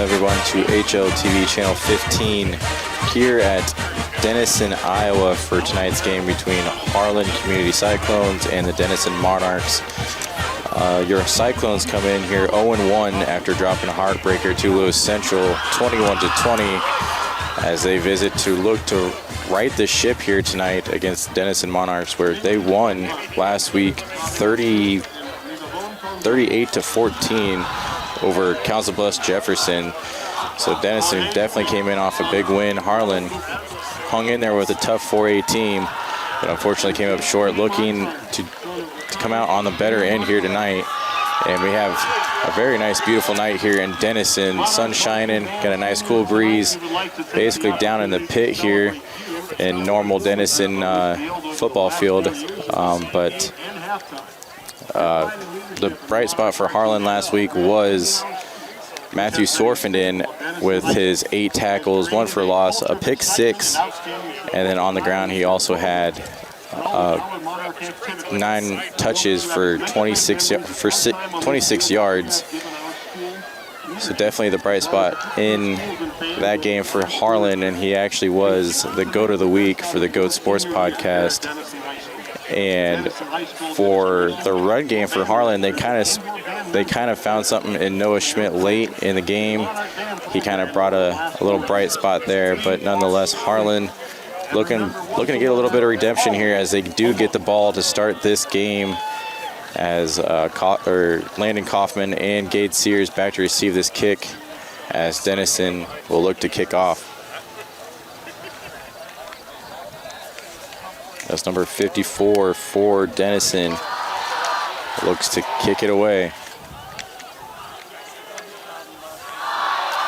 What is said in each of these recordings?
everyone to HLTV Channel 15 here at Denison, Iowa for tonight's game between Harlan Community Cyclones and the Denison Monarchs. Your Cyclones come in here 0-1 after dropping a heartbreaker to Lewis Central 21-20 as they visit to look to right the ship here tonight against Denison Monarchs, where they won last week 38-14 over Council Bluffs Jefferson. So Denison definitely came in off a big win. Harlan hung in there with a tough 4A team, but unfortunately came up short, looking to come out on the better end here tonight. And we have a very nice, beautiful night here in Denison. Sun shining, got a nice cool breeze, basically down in the pit here in normal Denison football field. But the bright spot for Harlan last week was Matthew Sorfenden with his 8 tackles, 1 for loss, a pick 6, and then on the ground he also had 9 touches for 26 yards. So definitely the bright spot in that game for Harlan, and he actually was the GOAT of the week for the GOAT Sports Podcast. And for the run game for Harlan, they kind of found something in Noah Schmidt late in the game. He kind of brought a little bright spot there, but nonetheless, Harlan looking to get a little bit of redemption here as they do get the ball to start this game, as Landon Kaufman and Gade Sears back to receive this kick as Denison will look to kick off. That's number 54 for Denison. Looks to kick it away.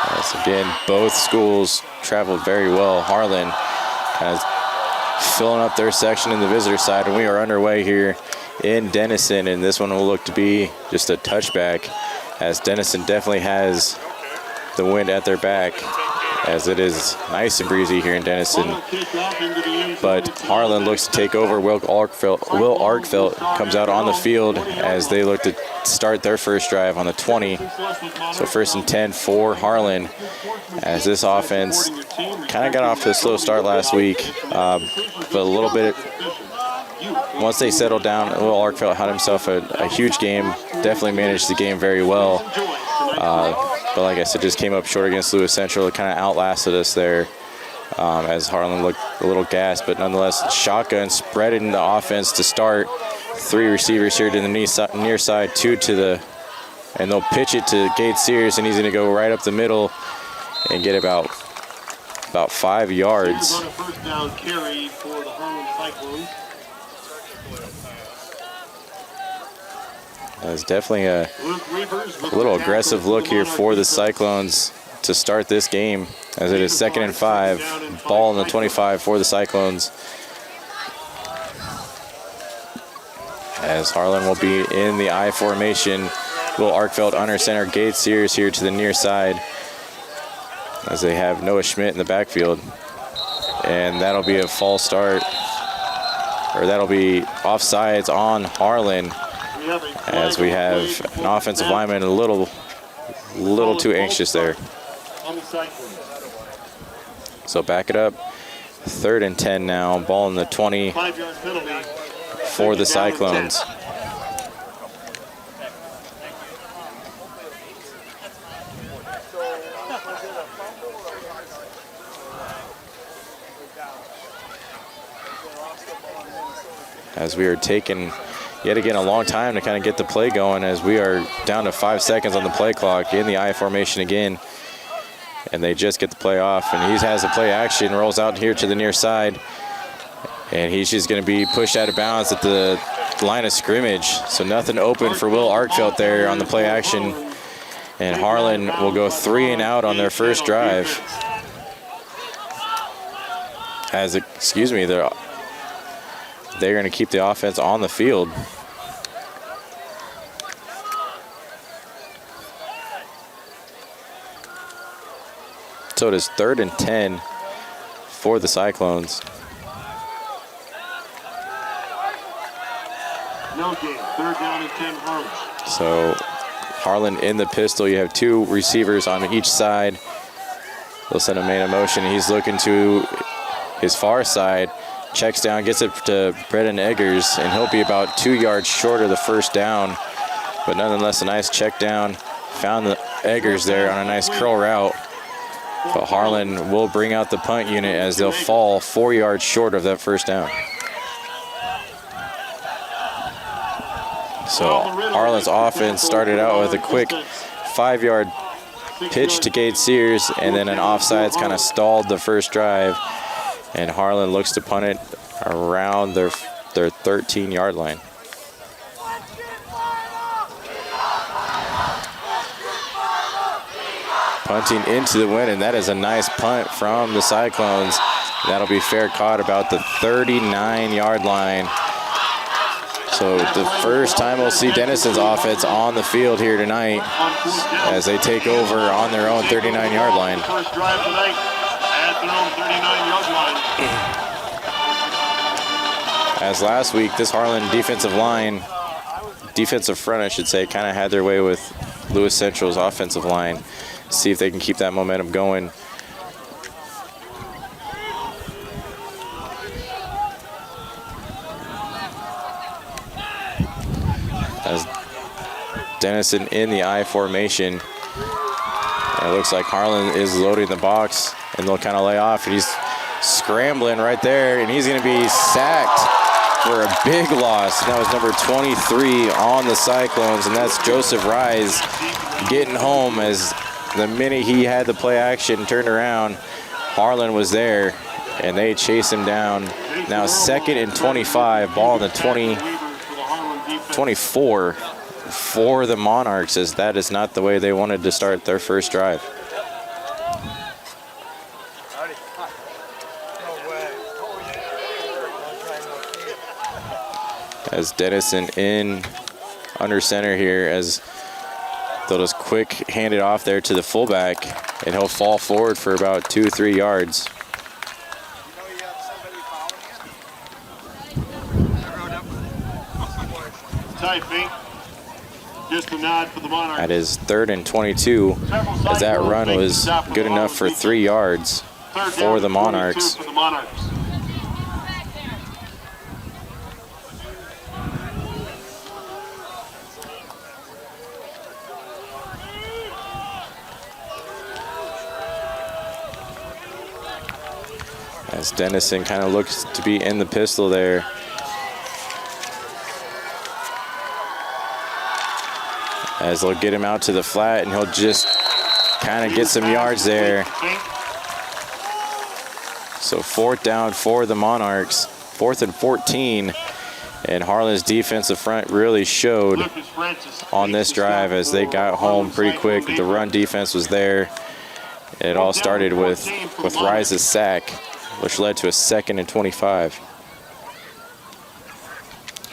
As again, both schools traveled very well. Harlan kind of filling up their section in the visitor side, and we are underway here in Denison, and this one will look to be just a touchback, as Denison definitely has the wind at their back, as it is nice and breezy here in Denison. But Harlan looks to take over. Will Arkfeld comes out on the field as they look to start their first drive on the 20. So 1st and 10 for Harlan, as this offense kind of got off to a slow start last week, but a little bit, once they settled down, Will Arkfeld had himself a huge game, definitely managed the game very well. But like I said, just came up short against Lewis Central. It kind of outlasted us there, as Harlan looked a little gassed, but nonetheless, shotgun spreading the offense to start. 3 receivers here to the near side, 2 to the, and they'll pitch it to Gade Sears, and he's going to go right up the middle and get about 5 yards. That's definitely a little aggressive look here for the Cyclones to start this game, as it is 2nd and 5. Ball in the 25 for the Cyclones, as Harlan will be in the I formation. Will Arkfeld under center, Gade Sears here to the near side, as they have Noah Schmidt in the backfield. And that'll be a false start, or that'll be offsides on Harlan, as we have an offensive lineman a little too anxious there. So back it up. 3rd and 10 now. Ball in the 20 for the Cyclones. As we are taking yet again a long time to kind of get the play going, as we are down to 5 seconds on the play clock in the I formation again, and they just get the play off, and he has the play action, rolls out here to the near side, and he's just going to be pushed out of bounds at the line of scrimmage. So nothing open for Will Arkfeld there on the play action, and Harlan will go 3 and out on their first drive. They're going to keep the offense on the field. So it is 3rd and 10 for the Cyclones. No gain. 3rd down and 10 Harlan. So Harlan in the pistol. You have two receivers on each side. They'll send a man in motion. He's looking to his far side. Checks down, gets it to Brendan Eggers, and he'll be about 2 yards short of the first down. But nonetheless, a nice check down. Found the Eggers there on a nice curl route. But Harlan will bring out the punt unit as they'll fall 4 yards short of that first down. So Harlan's offense started out with a quick 5-yard pitch to Gade Sears, and then an offsides kind of stalled the first drive. And Harlan looks to punt it around their 13-yard line. Punting into the wind, and that is a nice punt from the Cyclones. That'll be fair caught about the 39-yard line. So the first time we'll see Denison's offense on the field here tonight as they take over on their own 39-yard line. First drive tonight at their own 39-yard line. As last week, this Harlan defensive front, I should say, kind of had their way with Lewis Central's offensive line. See if they can keep that momentum going. As Denison in the I formation. And it looks like Harlan is loading the box, and they'll kind of lay off. And he's scrambling right there, and he's going to be sacked for a big loss. That was number 23 on the Cyclones, and that's Joseph Rise getting home. As the minute he had the play action turned around, Harlan was there, and they chase him down. Now 2nd and 25, ball in the 24 for the Monarchs, as that is not the way they wanted to start their first drive. As Denison in under center here, as they'll just quick hand it off there to the fullback, and he'll fall forward for about 2 or 3 yards. Just a nod for the Monarchs. That is 3rd and 22, as that run was good enough for 3 yards for the Monarchs. As Denison kind of looks to be in the pistol there. As they'll get him out to the flat, and he'll just kind of get some yards there. So 4th down for the Monarchs, 4th and 14. And Harlan's defensive front really showed on this drive as they got home pretty quick. The run defense was there. And it all started with Rise's sack, which led to a 2nd and 25.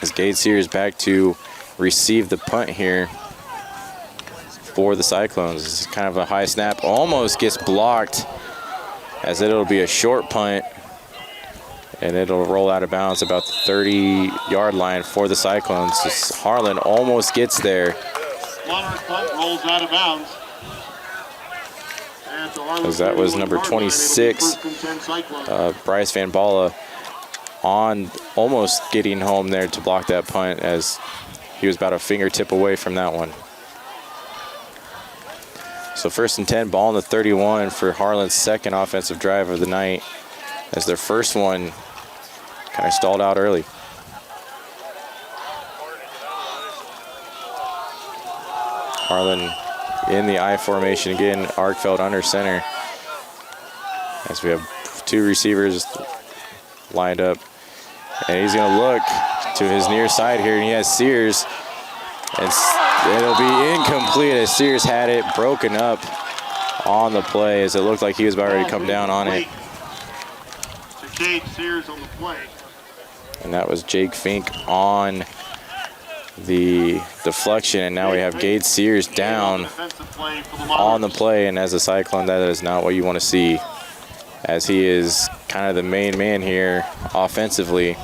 As Gade Sears back to receive the punt here for the Cyclones. This is kind of a high snap, almost gets blocked, as it'll be a short punt, and it'll roll out of bounds about the 30-yard line for the Cyclones. So Harlan almost gets there. Monarch punt rolls out of bounds. As that was number 26, Bryce Van Balla, on almost getting home there to block that punt, as he was about a fingertip away from that one. So 1st and 10, ball in the 31 for Harlan's 2nd offensive drive of the night, as their first one kind of stalled out early. Harlan in the I formation again, Arkfeld under center, as we have 2 receivers lined up. And he's going to look to his near side here, and he has Sears. And it'll be incomplete, as Sears had it broken up on the play, as it looked like he was about ready to come down on it. Sears on the play. And that was Jake Fink on the deflection, and now we have Gade Sears down on the play. And as a Cyclone, that is not what you want to see, as he is kind of the main man here offensively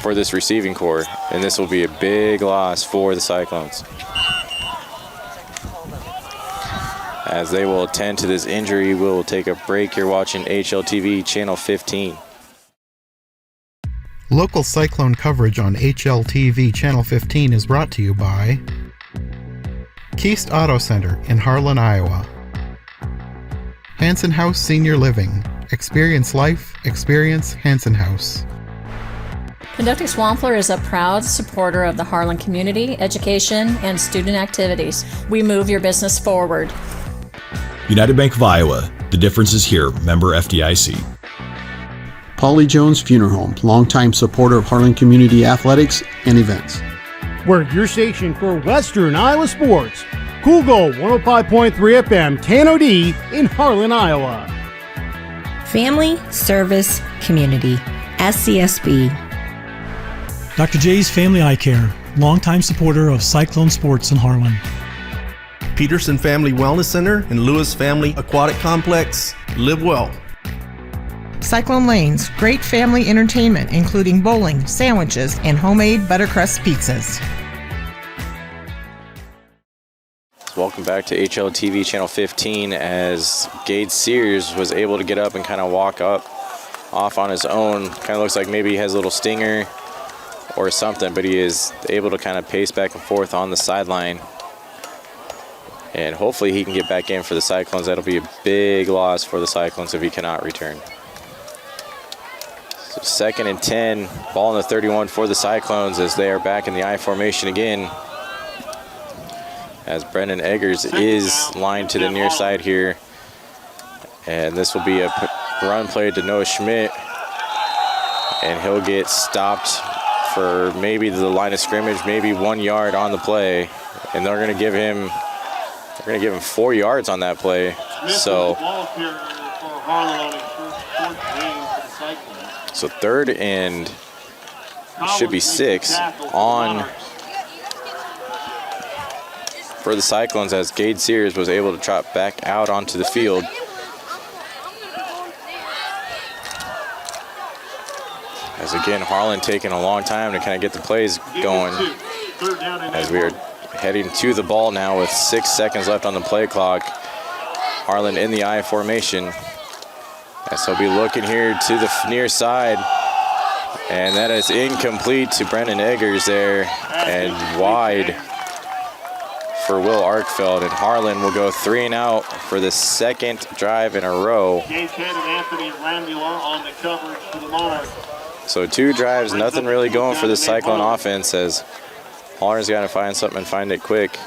for this receiving corps, and this will be a big loss for the Cyclones. As they will attend to this injury, we'll take a break here watching HLTV Channel 15. Local Cyclone coverage on HLTV Channel 15 is brought to you by Keast Auto Center in Harlan, Iowa. Hanson House Senior Living. Experience life, experience Hanson House. Conducting Swampler is a proud supporter of the Harlan community, education, and student activities. We move your business forward. United Bank of Iowa. The difference is here. Member FDIC. Polly Jones Funeral Home, longtime supporter of Harlan Community Athletics and events. We're your station for Western Iowa sports. Cool Gold 105.3 FM, Tano D in Harlan, Iowa. Family Service Community, SCSB. Dr. J's Family Eye Care, longtime supporter of Cyclone Sports in Harlan. Peterson Family Wellness Center and Lewis Family Aquatic Complex. Live well. Cyclone Lanes, great family entertainment, including bowling, sandwiches, and homemade buttercrust pizzas. Welcome back to HLTV Channel 15 as Gage Sears was able to get up and kind of walk off on his own. Kind of looks like maybe he has a little stinger or something, but he is able to kind of pace back and forth on the sideline. And hopefully he can get back in for the Cyclones. That'll be a big loss for the Cyclones if he cannot return. So 2nd and 10, ball in the 31 for the Cyclones as they are back in the I formation again. As Brendan Eggers is lined to the near side here. And this will be a run play to Noah Schmidt. And he'll get stopped for maybe the line of scrimmage, maybe 1 yard on the play. And they're going to give him 4 yards on that play. So 3rd and should be 6 on for the Cyclones as Gage Sears was able to trot back out onto the field. As again, Harlan taking a long time to kind of get the plays going as we are heading to the ball now with 6 seconds left on the play clock. Harlan in the I formation. As he'll be looking here to the near side. And that is incomplete to Brendan Eggers there and wide for Will Arkfeld. And Harlan will go 3 and out for the 2nd drive in a row. So 2 drives, nothing really going for the Cyclone offense as Harlan's got to find something and find it quick.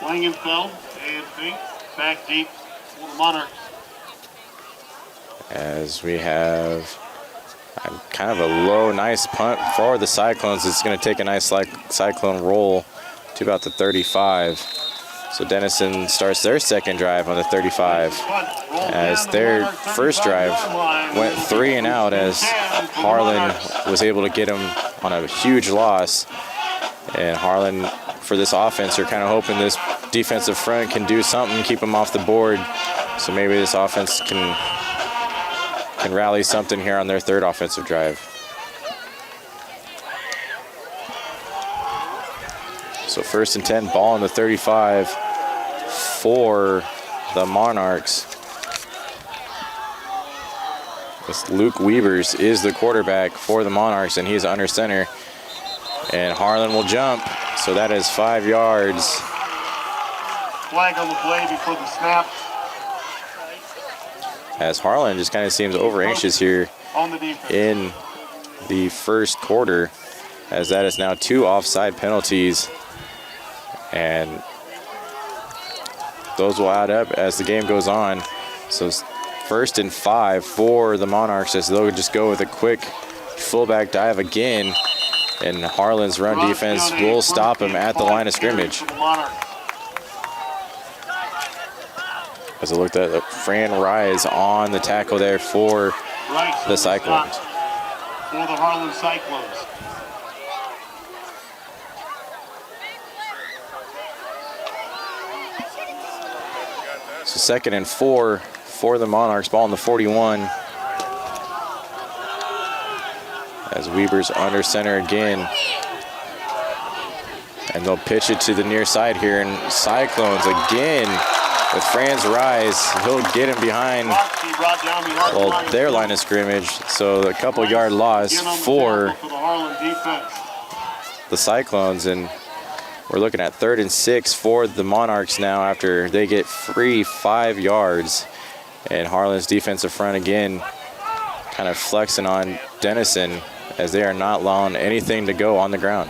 Langenfeld and Fink back deep for the Monarchs. As we have kind of a low, nice punt for the Cyclones. It's going to take a nice Cyclone roll to about the 35. So Denison starts their 2nd drive on the 35 as their first drive went 3 and out as Harlan was able to get him on a huge loss. And Harlan, for this offense, are kind of hoping this defensive front can do something, keep them off the board. So maybe this offense can rally something here on their 3rd offensive drive. So 1st and 10, ball in the 35 for the Monarchs. This Luke Weavers is the quarterback for the Monarchs, and he's under center. And Harlan will jump, so that is 5 yards. Flag on the play before the snap. As Harlan just kind of seems over anxious here in the first quarter, as that is now 2 offside penalties. And those will add up as the game goes on. So 1st and 5 for the Monarchs as they'll just go with a quick fullback dive again. And Harlan's run defense will stop him at the line of scrimmage. As I looked at Fran Rise on the tackle there for the Cyclones. For the Harlan Cyclones. So 2nd and 4 for the Monarchs, ball in the 41. As Weber's under center again. And they'll pitch it to the near side here. And Cyclones again with Franz Rise. He'll get him behind their line of scrimmage. So a couple yard loss for the Cyclones. And we're looking at 3rd and 6 for the Monarchs now after they get free 5 yards. And Harlan's defensive front again kind of flexing on Denison as they are not allowing anything to go on the ground.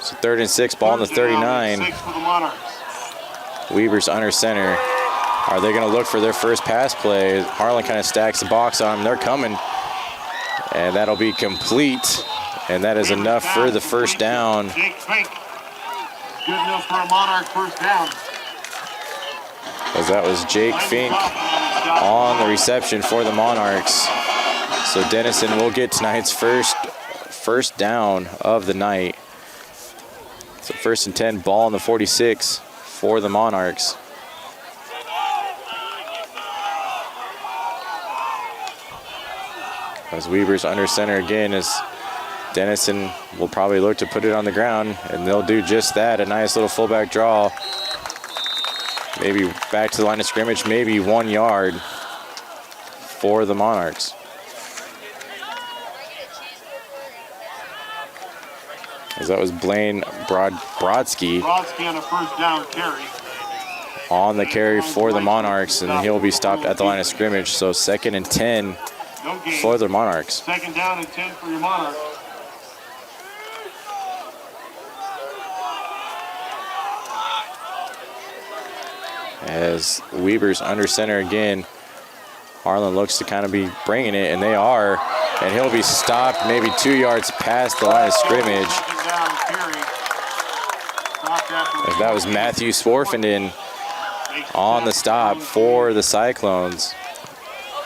So 3rd and 6, ball on the 39. Weber's under center. Are they going to look for their first pass play? Harlan kind of stacks the box on them. They're coming. And that'll be complete. And that is enough for the first down. Good enough for a Monarch first down. As that was Jake Fink on the reception for the Monarchs. So Denison will get tonight's first down of the night. So 1st and 10, ball on the 46 for the Monarchs. As Weber's under center again, as Denison will probably look to put it on the ground, and they'll do just that. A nice little fullback draw. Maybe back to the line of scrimmage, maybe 1 yard for the Monarchs. As that was Blaine Brodsky on a first down carry. on the carry for the Monarchs, and he'll be stopped at the line of scrimmage. So 2nd and 10 for the Monarchs. 2nd down and 10 for your Monarchs. As Weber's under center again, Harlan looks to kind of be bringing it, and they are. And he'll be stopped maybe 2 yards past the line of scrimmage. As that was Matthew Swarfenden on the stop for the Cyclones,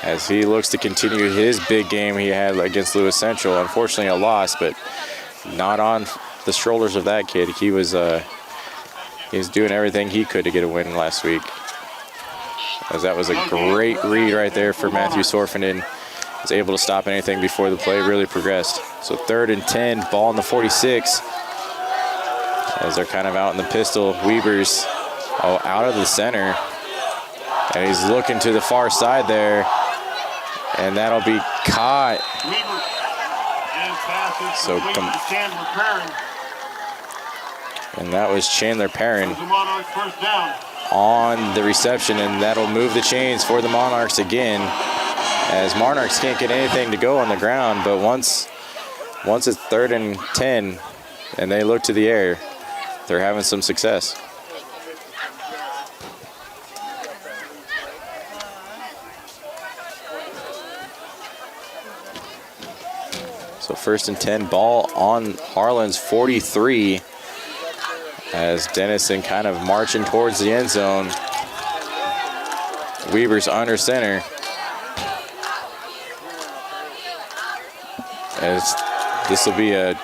as he looks to continue his big game he had against Lewis Central. Unfortunately a loss, but not on the shoulders of that kid. He was doing everything he could to get a win last week. As that was a great read right there for Matthew Swarfenden. Was able to stop anything before the play really progressed. So 3rd and 10, ball on the 46. As they're kind of out in the pistol. Weber's out of the center. And he's looking to the far side there. And that'll be caught. So and that was Chandler Perrin on the reception, and that'll move the chains for the Monarchs again. As Monarchs can't get anything to go on the ground, but once it's 3rd and 10 and they look to the air, they're having some success. So 1st and 10, ball on Harlan's 43 as Denison kind of marching towards the end zone. Weber's under center. As this will be a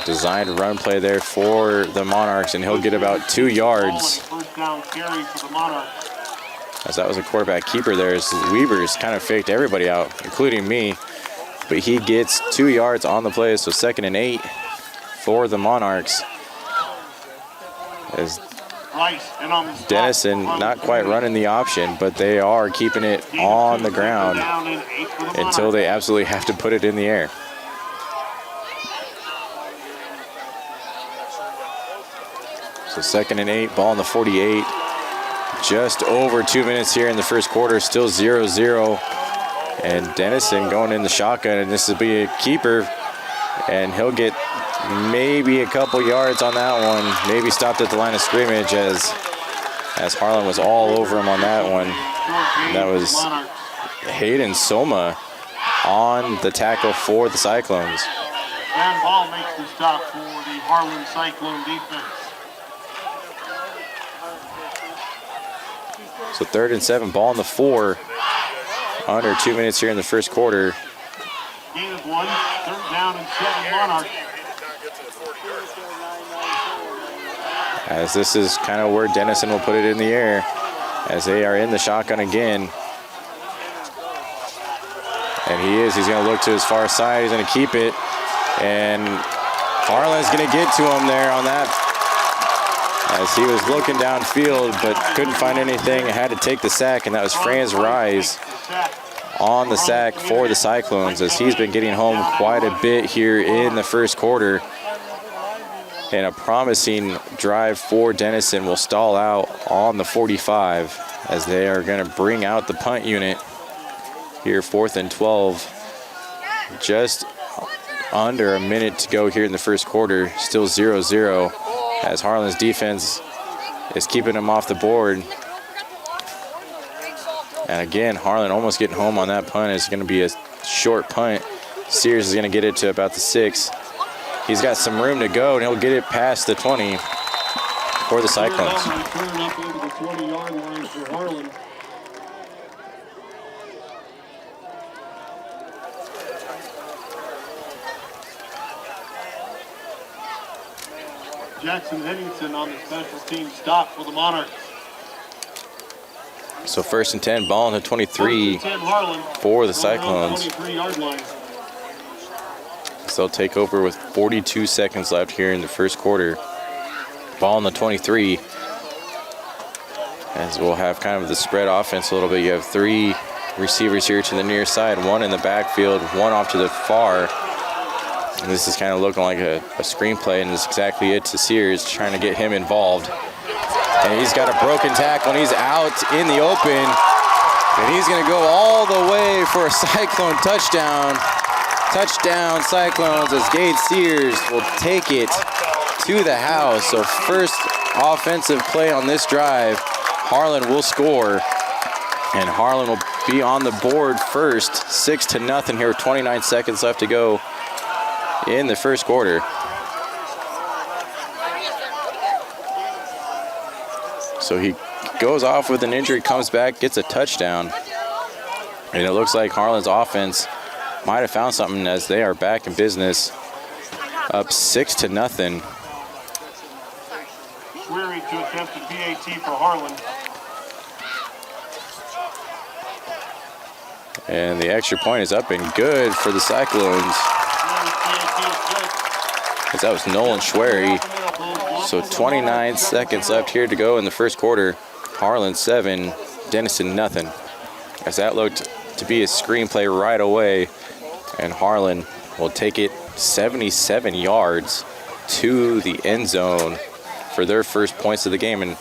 designed run play there for the Monarchs, and he'll get about 2 yards. As that was a quarterback keeper there, as Weber's kind of faked everybody out, including me. But he gets 2 yards on the play, so 2nd and 8 for the Monarchs. As Denison not quite running the option, but they are keeping it on the ground until they absolutely have to put it in the air. So 2nd and 8, ball on the 48. Just over 2 minutes here in the first quarter, still 0-0. And Denison going in the shotgun, and this will be a keeper, and he'll get maybe a couple yards on that one. Maybe stopped at the line of scrimmage as Harlan was all over him on that one. And that was Hayden Soma on the tackle for the Cyclones. And ball makes the stop for the Harlan Cyclone defense. So 3rd and 7, ball on the 4. Under 2 minutes here in the first quarter. Gain of 1, 3rd down and 7 Monarchs. as this is kind of where Denison will put it in the air, as they are in the shotgun again. And he's going to look to his far side. He's going to keep it. And Harlan's going to get to him there on that, as he was looking downfield but couldn't find anything. Had to take the sack, and that was Franz Rise on the sack for the Cyclones, as he's been getting home quite a bit here in the first quarter. And a promising drive for Denison will stall out on the 45, as they are going to bring out the punt unit here, 4th and 12. Just under a minute to go here in the first quarter, still 0-0, as Harlan's defense is keeping them off the board. And again, Harlan almost getting home on that punt. It's going to be a short punt. Sears is going to get it to about the 6. He's got some room to go, and he'll get it past the 20 for the Cyclones. Return up over the 20-yard line for Harlan. Jackson Henningsen on the special team stop for the Monarchs. So 1st and 10, ball on the 23 for the Cyclones. 23-yard line. So they'll take over with 42 seconds left here in the first quarter. Ball on the 23, as we'll have kind of the spread offense a little bit. You have 3 receivers here to the near side, 1 in the backfield, 1 off to the far. And this is kind of looking like a screenplay, and it's exactly it to Sears, trying to get him involved. And he's got a broken tackle, and he's out in the open. And he's going to go all the way for a Cyclone touchdown. Touchdown, Cyclones, as Gage Sears will take it to the house. So first offensive play on this drive, Harlan will score. And Harlan will be on the board first, 6-0 here with 29 seconds left to go in the first quarter. So he goes off with an injury, comes back, gets a touchdown. And it looks like Harlan's offense might have found something, as they are back in business, up 6-0. Schwery to attempt a PAT for Harlan. And the extra point is up and good for the Cyclones, as that was Nolan Schwery. So 29 seconds left here to go in the first quarter. Harlan 7, Denison nothing. As that looked to be a screenplay right away, and Harlan will take it 77 yards to the end zone for their first points of the game, and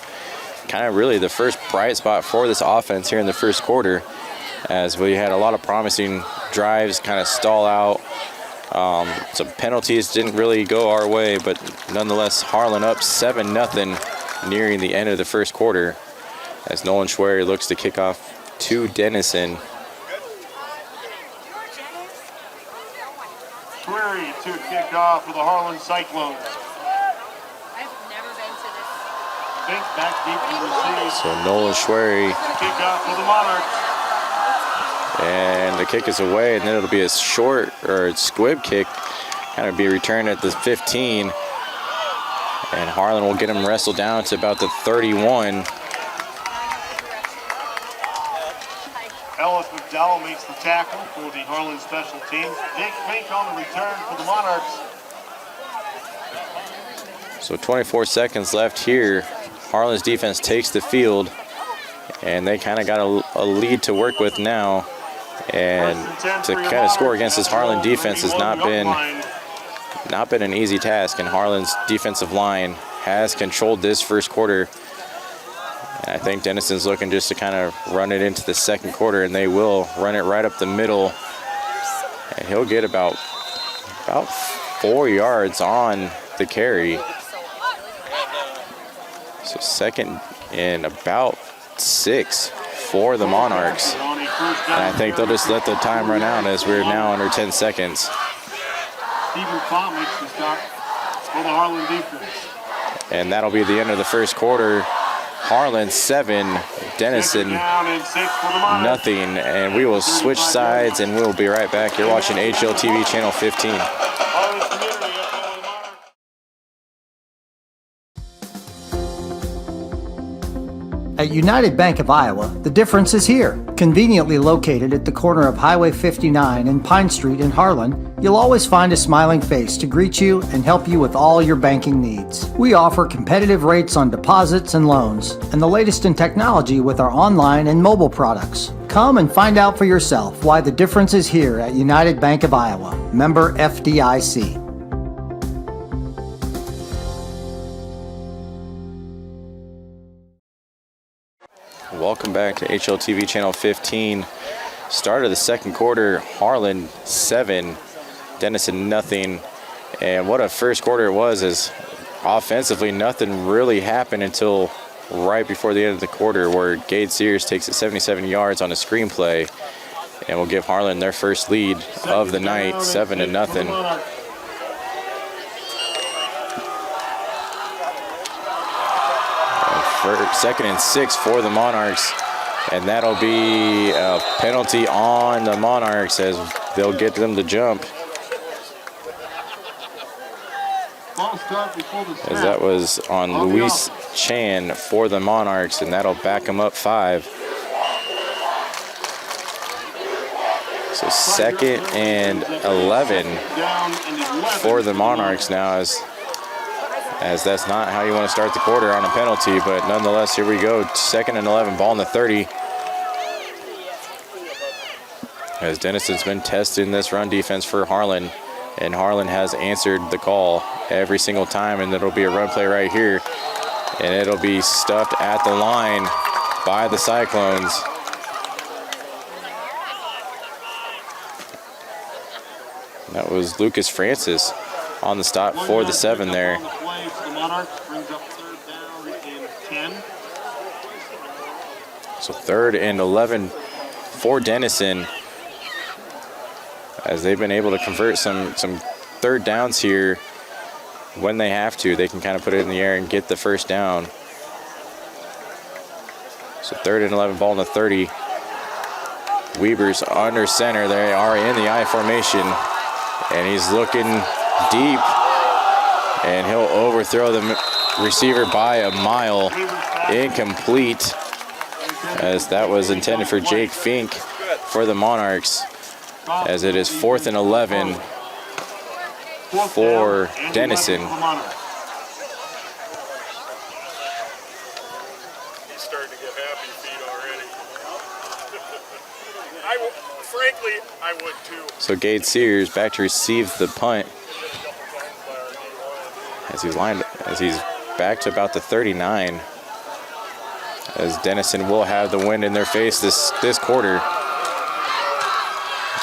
kind of really the first bright spot for this offense here in the first quarter, as we had a lot of promising drives kind of stall out. Some penalties didn't really go our way, but nonetheless, Harlan up 7-0 nearing the end of the first quarter, as Nolan Schwery looks to kick off to Denison. Schwery to kick off for the Harlan Cyclones. Think back deep to receive. So Nolan Schwery. Kick off for the Monarchs. And the kick is away, and then it'll be a short or squib kick, kind of be returned at the 15. And Harlan will get him wrestled down to about the 31. Ellis McDowell makes the tackle for the Harlan special teams. Jake Fink on the return for the Monarchs. So 24 seconds left here. Harlan's defense takes the field, and they kind of got a lead to work with now. And to kind of score against this Harlan defense has not been an easy task, and Harlan's defensive line has controlled this first quarter. And I think Denison's looking just to kind of run it into the second quarter, and they will run it right up the middle. And he'll get about 4 yards on the carry. So 2nd and about 6 for the Monarchs. And I think they'll just let the time run out, as we're now under 10 seconds. Stephen Faw makes the stop for the Harlan defense. And that'll be the end of the first quarter. Harlan 7, Denison nothing. And we will switch sides, and we'll be right back. You're watching HLTV Channel 15. At United Bank of Iowa, the difference is here. Conveniently located at the corner of Highway 59 and Pine Street in Harlan, you'll always find a smiling face to greet you and help you with all your banking needs. We offer competitive rates on deposits and loans, and the latest in technology with our online and mobile products. Come and find out for yourself why the difference is here at United Bank of Iowa. Member FDIC. Welcome back to HLTV Channel 15. Start of the second quarter, Harlan 7, Denison nothing. And what a first quarter it was, is offensively nothing really happened until right before the end of the quarter, where Gade Sears takes it 77 yards on a screenplay and will give Harlan their first lead of the night, 7-0. Second and 6 for the Monarchs, and that'll be a penalty on the Monarchs as they'll get them to jump. As that was on Luis Chan for the Monarchs, and that'll back them up 5. So second and 11 for the Monarchs now, as that's not how you want to start the quarter on a penalty, but nonetheless, here we go. Second and 11, ball in the 30. As Denison's been testing this run defense for Harlan, and Harlan has answered the call every single time, and it'll be a run play right here, and it'll be stuffed at the line by the Cyclones. That was Lucas Francis on the stop for the 7 there. So third and 11 for Denison, as they've been able to convert some third downs here when they have to. They can kind of put it in the air and get the first down. So third and 11, ball in the 30. Weber's under center. They are in the I formation, and he's looking deep, and he'll overthrow the receiver by a mile. Incomplete, as that was intended for Jake Fink for the Monarchs, as it is 4th and 11 for Denison. He's starting to get happy feet already. Frankly, I would too. So Gade Sears back to receive the punt, as he's back to about the 39, as Denison will have the wind in their face this quarter.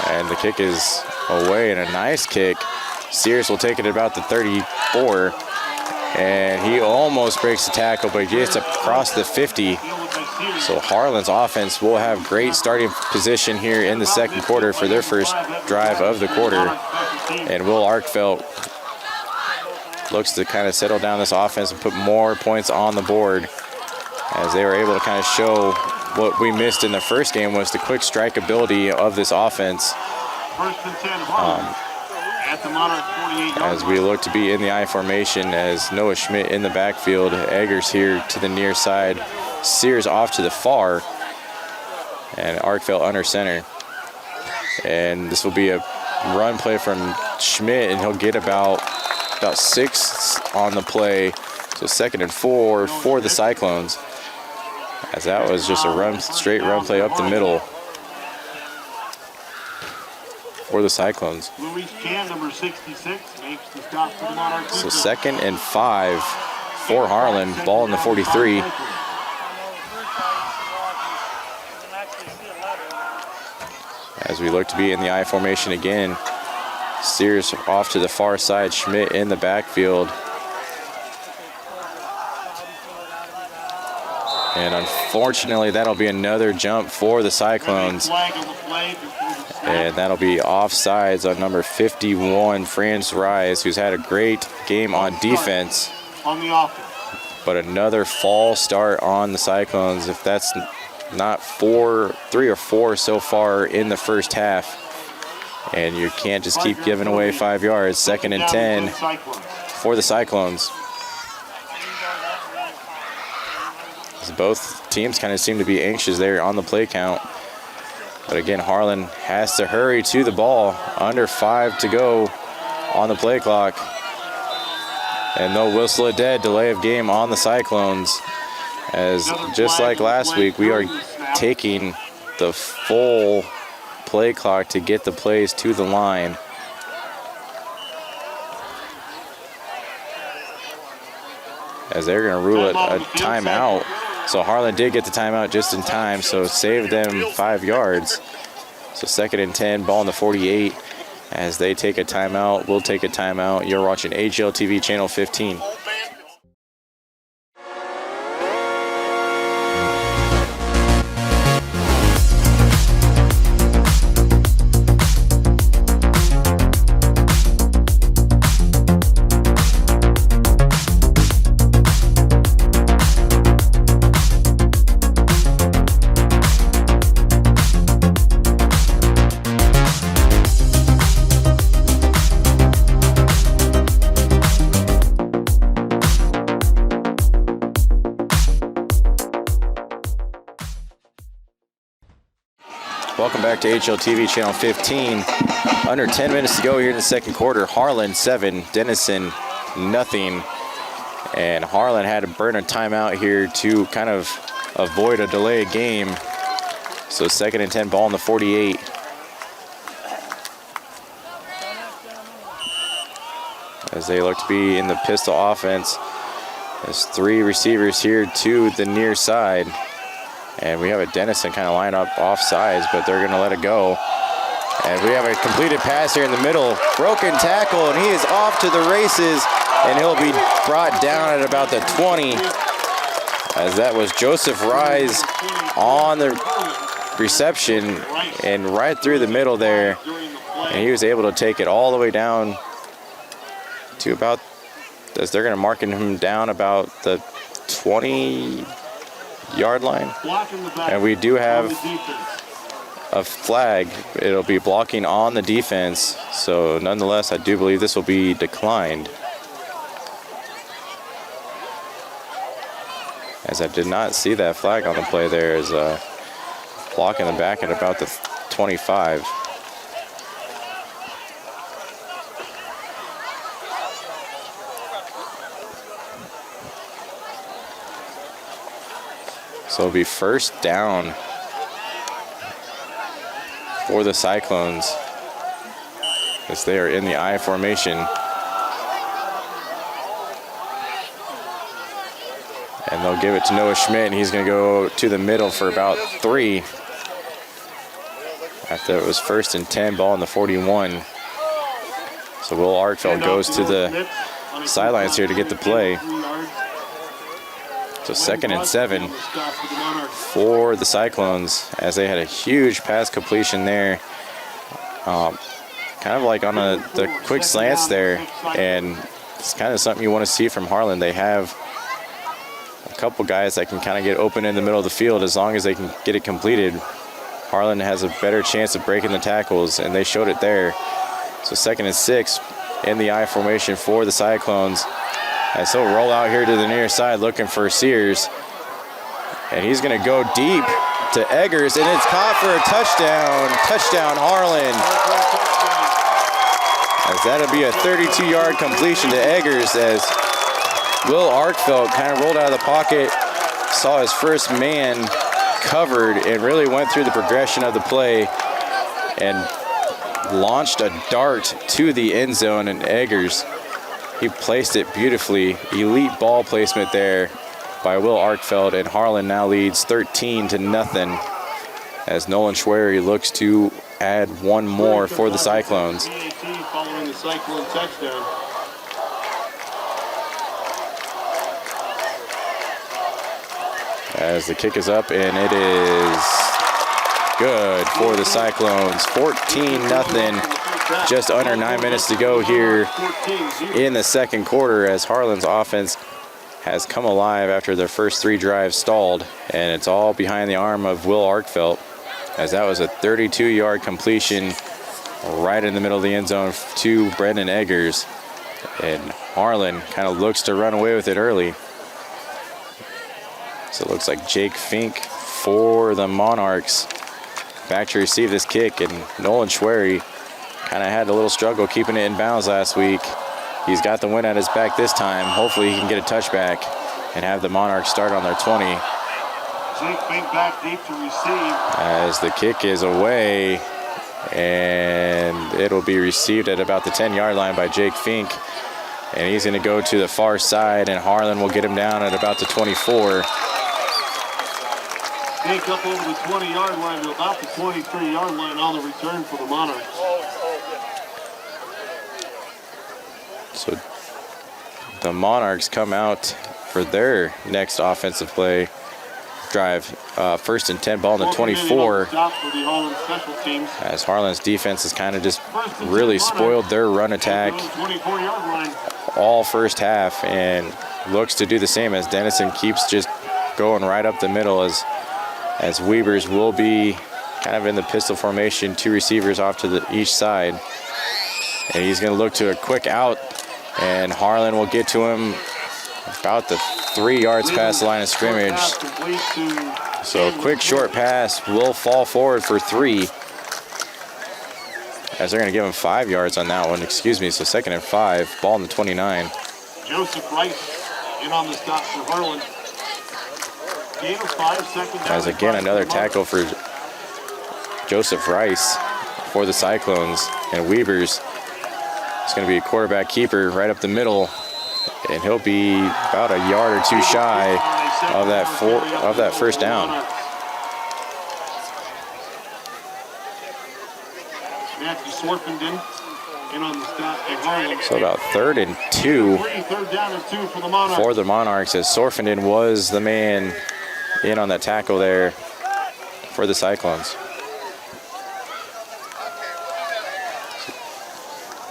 And the kick is away, and a nice kick. Sears will take it at about the 34, and he almost breaks the tackle, but gets across the 50. So Harlan's offense will have great starting position here in the second quarter for their first drive of the quarter. And Will Arkfeld looks to kind of settle down this offense and put more points on the board, as they were able to kind of show what we missed in the first game, was the quick strike ability of this offense. As we look to be in the I formation, as Noah Schmidt in the backfield, Eggers here to the near side, Sears off to the far, and Arkfeld under center. And this will be a run play from Schmidt, and he'll get about 6 on the play. So 2nd and 4 for the Cyclones, as that was just a straight run play up the middle for the Cyclones. Number 66 makes the stop for the Monarchs. So 2nd and 5 for Harlan, ball in the 43. As we look to be in the I formation again, Sears off to the far side, Schmidt in the backfield. And unfortunately, that'll be another jump for the Cyclones. And that'll be offsides on number 51, Franz Rise, who's had a great game on defense. But another false start on the Cyclones, if that's not 3 or 4 so far in the first half. And you can't just keep giving away 5 yards. 2nd and 10 for the Cyclones. both teams kind of seem to be anxious there on the play count. But again, Harlan has to hurry to the ball. Under 5 to go on the play clock. And they'll whistle it dead. Delay of game on the Cyclones. As just like last week, we are taking the full play clock to get the plays to the line. As they're going to rule it a timeout. So Harlan did get the timeout just in time, so saved them 5 yards. So 2nd and 10, ball on the 48. As they take a timeout, we'll take a timeout. You're watching HLTV Channel 15. Welcome back to HLTV Channel 15. Under 10 minutes to go here in the second quarter. Harlan 7, Denison nothing. And Harlan had to burn a timeout here to kind of avoid a delay of game. So 2nd and 10, ball on the 48. As they look to be in the pistol offense. There's 3 receivers here to the near side. And we have a Denison kind of line up off sides, but they're going to let it go. And we have a completed pass here in the middle. Broken tackle, and he is off to the races, and he'll be brought down at about the 20. As that was Joseph Rise on the reception and right through the middle there. And he was able to take it all the way down to about, as they're going to mark him down about the 20-yard line. And we do have a flag. It'll be blocking on the defense. So nonetheless, I do believe this will be declined. As I did not see that flag on the play there, as a block in the back at about the 25. So it'll be first down for the Cyclones as they are in the I formation. And they'll give it to Noah Schmidt, and he's going to go to the middle for about 3. After it was 1st and 10, ball on the 41. So Will Arkfeld goes to the sidelines here to get the play. So 2nd and 7 for the Cyclones, as they had a huge pass completion there. Kind of like on the quick slants there. And it's kind of something you want to see from Harlan. They have a couple guys that can kind of get open in the middle of the field as long as they can get it completed. Harlan has a better chance of breaking the tackles, and they showed it there. So 2nd and 6 in the I formation for the Cyclones. As he'll roll out here to the near side looking for Sears. And he's going to go deep to Eggers, and it's caught for a touchdown. Touchdown, Harlan. As that'll be a 32-yard completion to Eggers, as Will Arkfeld kind of rolled out of the pocket, saw his first man covered, and really went through the progression of the play and launched a dart to the end zone, and Eggers, he placed it beautifully. Elite ball placement there by Will Arkfeld, and Harlan now leads 13-0 as Nolan Schwery looks to add one more for the Cyclones. Following the Cyclone touchdown. As the kick is up, and it is good for the Cyclones. 14-0. Just under 9 minutes to go here in the second quarter, as Harlan's offense has come alive after their first 3 drives stalled, and it's all behind the arm of Will Arkfeld, as that was a 32-yard completion right in the middle of the end zone to Brendan Eggers, and Harlan kind of looks to run away with it early. So it looks like Jake Fink for the Monarchs back to receive this kick, and Nolan Schwery kind of had a little struggle keeping it in bounds last week. He's got the win at his back this time. Hopefully he can get a touchback and have the Monarchs start on their 20. Jake Fink back deep to receive. As the kick is away, and it'll be received at about the 10-yard line by Jake Fink. And he's going to go to the far side, and Harlan will get him down at about the 24. Fink up over the 20-yard line to about the 23-yard line on the return for the Monarchs. So the Monarchs come out for their next offensive play drive. First and 10, ball in the 24. As Harlan's defense has kind of just really spoiled their run attack all first half, and looks to do the same as Denison keeps just going right up the middle as Weavers will be kind of in the pistol formation, 2 receivers off to each side. And he's going to look to a quick out, and Harlan will get to him about the 3 yards past the line of scrimmage. So a quick short pass will fall forward for 3. As they're going to give him 5 yards on that one, excuse me. So 2nd and 5, ball in the 29. Joseph Rice in on the stop for Harlan. Gain of 5, second down. As again, another tackle for Joseph Rice for the Cyclones. And Weavers is going to be a quarterback keeper right up the middle, and he'll be about a yard or 2 shy of that first down. Matthew Sorfenden in on the stop at Harlan. So about 3rd and 2 Third down and 2 for the Monarchs. for the Monarchs, as Sorfenden was the man in on that tackle there for the Cyclones.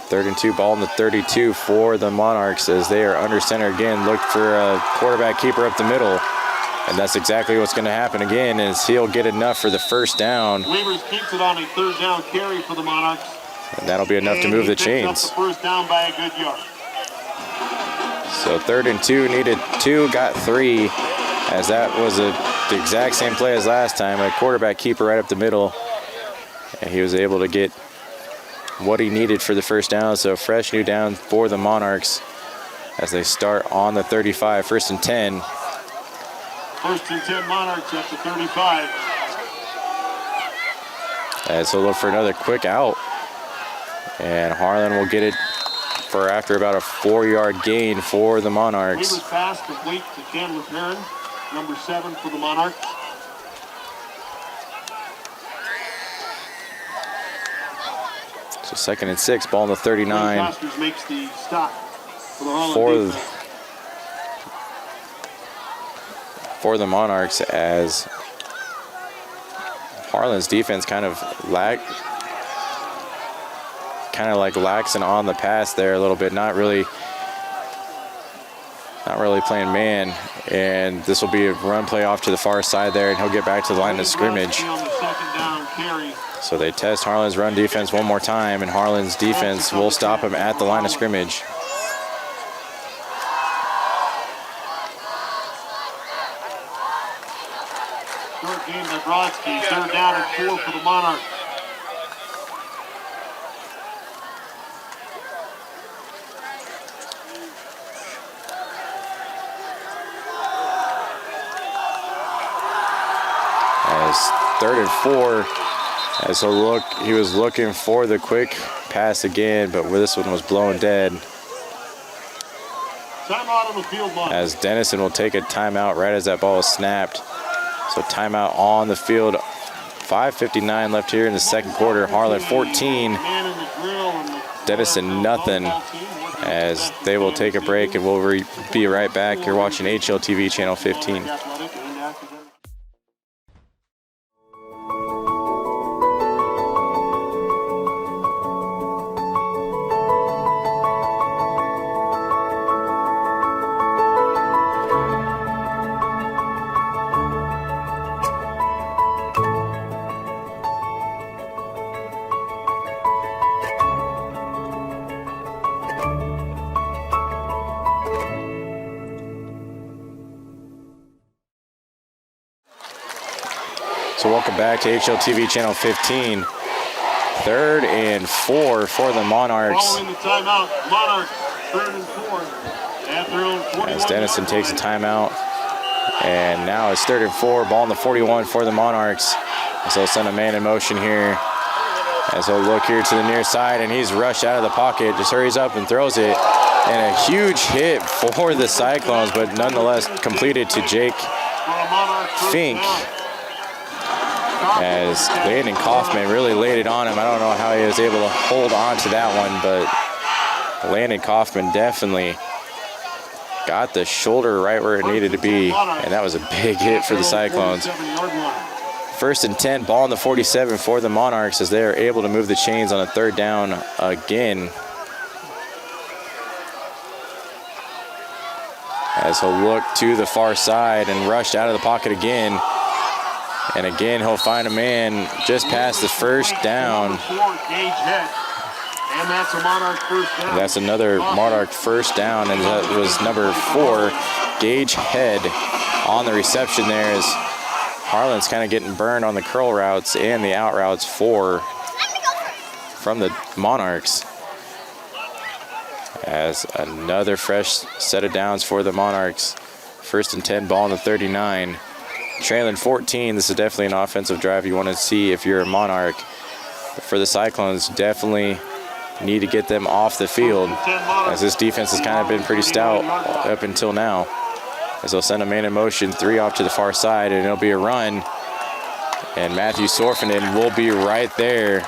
3rd and 2, ball in the 32 for the Monarchs, as they are under center again. Look for a quarterback keeper up the middle, and that's exactly what's going to happen again, as he'll get enough for the first down. Weavers keeps it on a 3rd down carry for the Monarchs. And that'll be enough to move the Up chains. the first down by a good yard. So 3rd and 2, needed 2, got 3, as that was the exact same play as last time. A quarterback keeper right up the middle, and he was able to get what he needed for the first down. So fresh new down for the Monarchs as they start on the 35, 1st and 10. 1st and 10 Monarchs at the 35. As he'll look for another quick out, and Harlan will get it for after about a 4-yard gain for the Monarchs. Weavers pass complete to Chandler Perrin, number 7 for the Monarchs. So 2nd and 6, ball in the 39 Costers makes the stop for the Harlan defense. for the Monarchs, as Harlan's defense kind of laxing on the pass there a little bit, not really playing man, and this will be a run play off to the far side there, and he'll get back to the line of scrimmage. On the 2nd down carry. So they test Harlan's run defense one more time, and Harlan's defense will stop him at the line of scrimmage. Short gain by Brodsky. 3rd down and 4 for the Monarchs. As 3rd and 4, as he was looking for the quick pass again, but this one was blown dead. Timeout on the field, Monarchs. As Denison will take a timeout right as that ball is snapped. So timeout on the field. 5:59 left here in the 2nd quarter. Harlan 14, Denison nothing, as they will take a break, and we'll be right back. You're watching HLTV Channel 15. So welcome back to HLTV Channel 15. 3rd and 4 for the Monarchs. Following the timeout, Monarchs 3rd and 4 at their own 41. As Denison takes a timeout. And now it's 3rd and 4, ball on the 41 for the Monarchs. So they'll send a man in motion here. As he'll look here to the near side, and he's rushed out of the pocket, just hurries up and throws it. And a huge hit for the Cyclones, but nonetheless completed to Jake Fink. As Landon Kaufman really laid it on him. I don't know how he was able to hold on to that one, but Landon Kaufman definitely got the shoulder right where it needed to be, and that was a big hit for the Cyclones. 1st and 10, ball on the 47 for the Monarchs as they are able to move the chains on a 3rd down again. As he'll look to the far side and rush out of the pocket again. And again, he'll find a man just past the 1st down. And that's a Monarch 1st down. That's another Monarch 1st down, and that was number 4, Gage Head, on the reception there as Harlan's kind of getting burned on the curl routes and the out routes from the Monarchs. As another fresh set of downs for the Monarchs. 1st and 10, ball on the 39. Trailing 14, this is definitely an offensive drive you want to see if you're a Monarch. For the Cyclones, definitely need to get them off the field, as this defense has kind of been pretty stout up until now. As they'll send a man in motion, 3 off to the far side, and it'll be a run. And Matthew Sorfinen will be right there.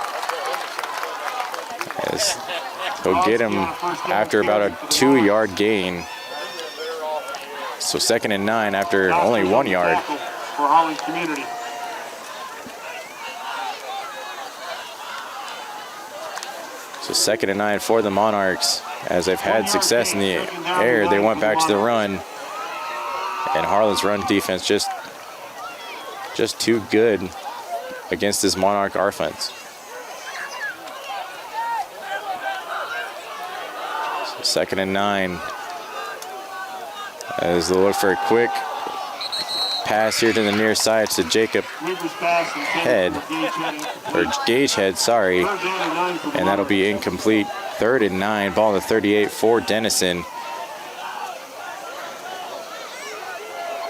As he'll get him after about a 2-yard gain. So 2nd and 9 after only 1 yard. For Harlan Community. So 2nd and 9 for the Monarchs. As they've had success in the air, they went back to the run. And Harlan's run defense just too good against this Monarch offense. So 2nd and 9. As they look for a quick pass here to the near side to Jacob Head, or Gage Head, sorry. And that'll be incomplete. 3rd and 9, ball on the 38 for Denison.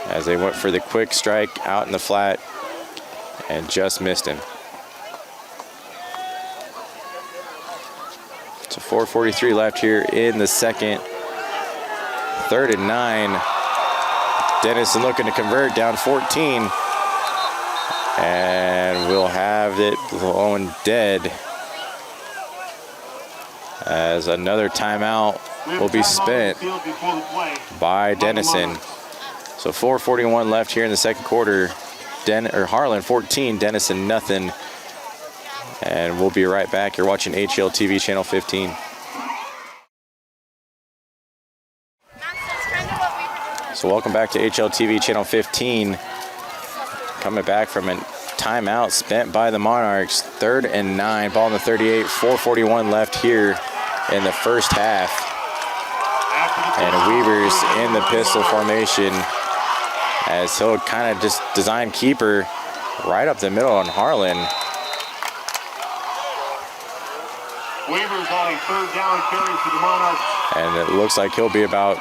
As they went for the quick strike out in the flat and just missed him. So 4:43 left here in the 2nd. 3rd and 9. Denison looking to convert, down 14. And we'll have it blowing dead. As another timeout will be spent by Denison. So 4:41 left here in the 2nd quarter. Harlan 14, Denison nothing. And we'll be right back. You're watching HLTV Channel 15. So welcome back to HLTV Channel 15. Coming back from a timeout spent by the Monarchs. 3rd and 9, ball on the 38. 4:41 left here in the 1st half. And Weavers in the pistol formation, as he'll kind of just design keeper right up the middle on Harlan. Weavers on a 3rd down carry for the Monarchs. And it looks like he'll be about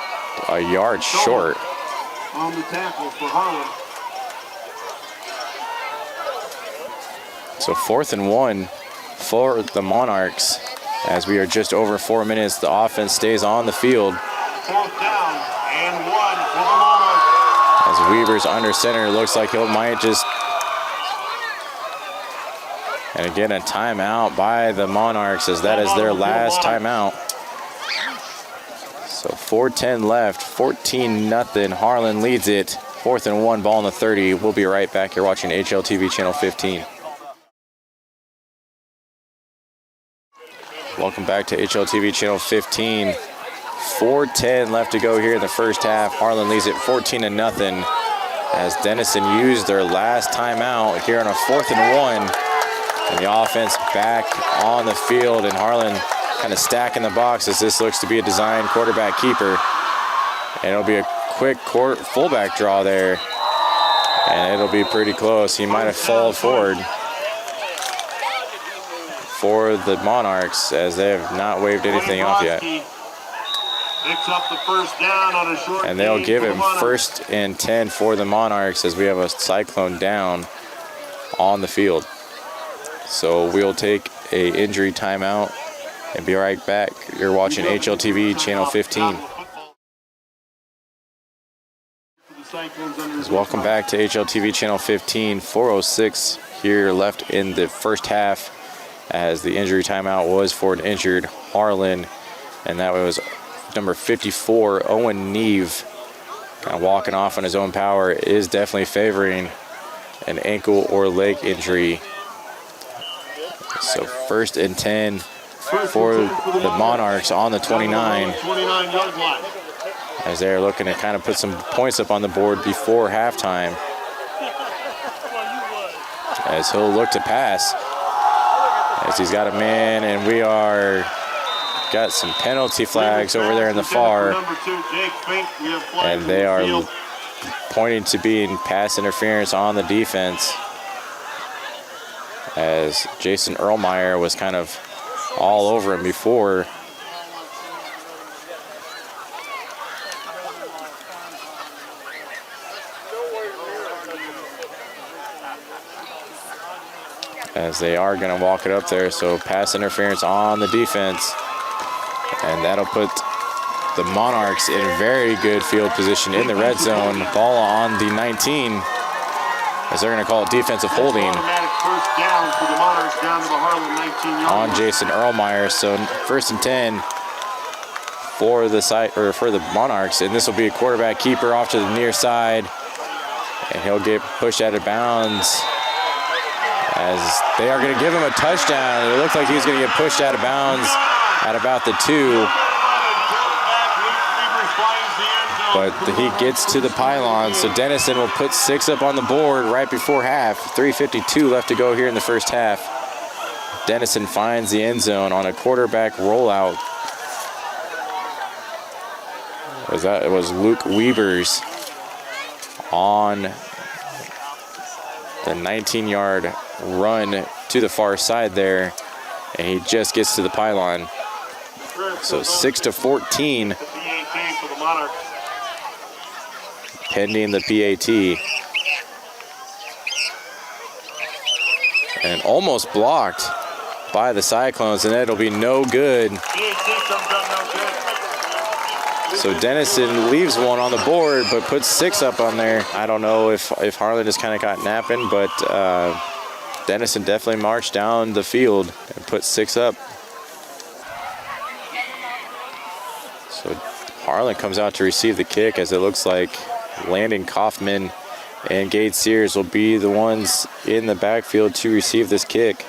a yard short. On the tackle for Harlan. So 4th and 1 for the Monarchs. As we are just over 4 minutes, the offense stays on the field. 4th down and 1 for the Monarchs. As Weaver's under center, looks like he might just... And again, a timeout by the Monarchs, as that is their last timeout. So 4:10 left, 14-0. Harlan leads it. 4th and 1, ball on the 30. We'll be right back. You're watching HLTV Channel 15. Welcome back to HLTV Channel 15. 4:10 left to go here in the 1st half. Harlan leads it 14-0. As Denison used their last timeout here on a 4th and 1. And the offense back on the field, and Harlan kind of stacking the box as this looks to be a design quarterback keeper. And it'll be a quick fullback draw there. And it'll be pretty close. He might have fallen forward for the Monarchs, as they have not waved anything off yet. Picks up the first down on a short And they'll gain give for him the Monarchs. 1st and 10 for the Monarchs, as we have a Cyclone down on the field. So we'll take a injury timeout and be right back. You're watching HLTV Channel 15. Welcome back to HLTV Channel 15. 4:06 here left in the first half, as the injury timeout was for an injured Harlan, and that was number 54, Owen Neve, kind of walking off on his own power, is definitely favoring an ankle or leg injury. So 1st and 10 for the Monarchs on the 29, 29-yard line. as they're looking to kind of put some points up on the board before halftime, as he'll look to pass, as he's got a man, and we are got some penalty flags over there in the far, and they are pointing to being pass interference on the defense, as Jason Erlmeyer was kind of all over him before. As they are going to walk it up there, so pass interference on the defense, and that'll put the Monarchs in very good field position in the red zone. Ball on the 19, as they're going to call it defensive holding Automatic first down for the Monarchs down to the Harlan 19-yard line. on Jason Erlmeyer. So 1st and 10 for the Monarchs, and this will be a quarterback keeper off to the near side, and he'll get pushed out of bounds, as they are going to give him a touchdown. It looked like he was going to get pushed out of bounds at about the 2, but he gets to the pylon. So Denison will put 6 up on the board right before half. 3:52 left to go here in the first half. Denison finds the end zone on a quarterback rollout. It was Luke Weavers on the 19-yard run to the far side there, and he just gets to the pylon. So 6-14 for the Monarchs. pending the PAT, and almost blocked by the Cyclones, and it'll be no good. So Denison leaves 1 on the board, but puts 6 up on there. I don't know if Harlan just kind of got napping, but Denison definitely marched down the field and put 6 up. So Harlan comes out to receive the kick, as it looks like Landon Kaufman and Gade Sears will be the ones in the backfield to receive this kick.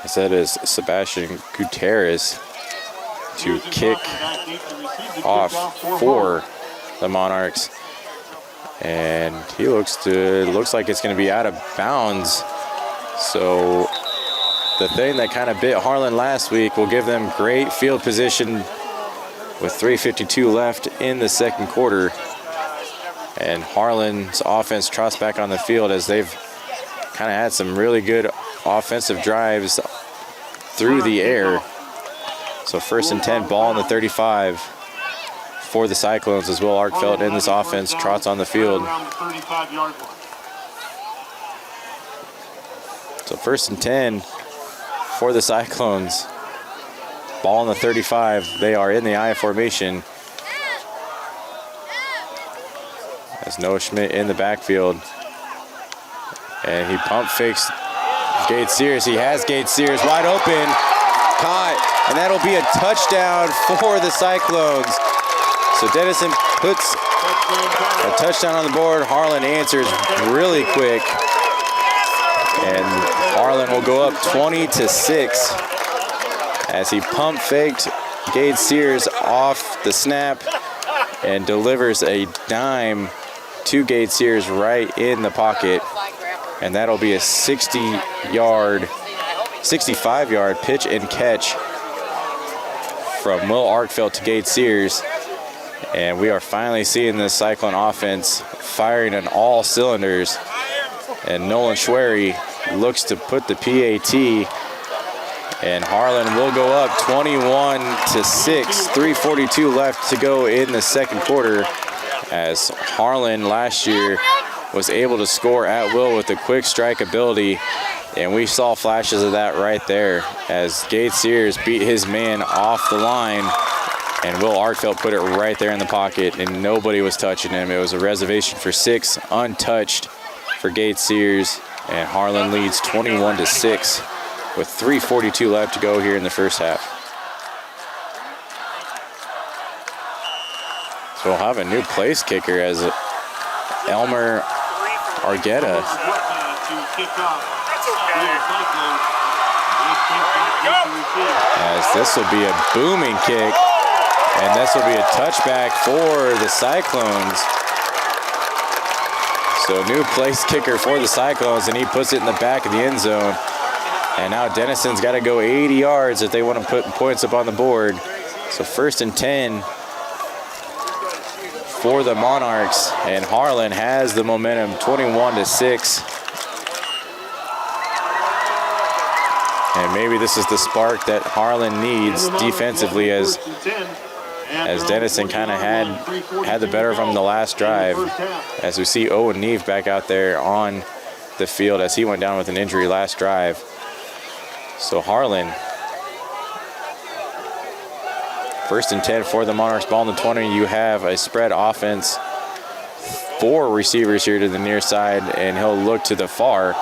As that is Sebastian Gutierrez to kick off for the Monarchs, and he looks like it's going to be out of bounds. So the thing that kind of bit Harlan last week will give them great field position with 3:52 left in the second quarter, and Harlan's offense trots back on the field, as they've kind of had some really good offensive drives through the air. So 1st and 10, ball on the 35 for the Cyclones, as Will Arkfeld in this offense trots on the field. So 1st and 10 for the Cyclones. Ball on the 35. They are in the I formation, as Noah Schmidt in the backfield. And he pump fakes Gade Sears. He has Gade Sears wide open. Caught. And that'll be a touchdown for the Cyclones. So Denison puts a touchdown on the board. Harlan answers really quick, and Harlan will go up 20-6 as he pump faked Gade Sears off the snap and delivers a dime to Gade Sears right in the pocket, and that'll be a 65-yard pitch and catch from Will Arkfeld to Gade Sears. And we are finally seeing this Cyclone offense firing on all cylinders And Nolan Schwery looks to put the PAT, and Harlan will go up 21-6. 3:42 left to go in the second quarter, as Harlan last year was able to score at will with a quick strike ability, and we saw flashes of that right there as Gage Sears beat his man off the line, and Will Arkfeld put it right there in the pocket, and nobody was touching him. It was a reservation for 6, untouched for Gage Sears, and Harlan leads 21-6 with 3:42 left to go here in the first half. So we'll have a new place kicker as Elmer Argueta. As this will be a booming kick, and this will be a touchback for the Cyclones. So new place kicker for the Cyclones, and he puts it in the back of the end zone. And now Denison's got to go 80 yards if they want to put points up on the board. So 1st and 10 for the Monarchs, and Harlan has the momentum, 21-6. And maybe this is the spark that Harlan needs defensively, as Denison kind of had the better of him the last drive. As we see Owen Neve back out there on the field as he went down with an injury last drive. So Harlan, 1st and 10 for the Monarchs, ball in the 20. You have a spread offense, 4 receivers here to the near side, and he'll look to the far,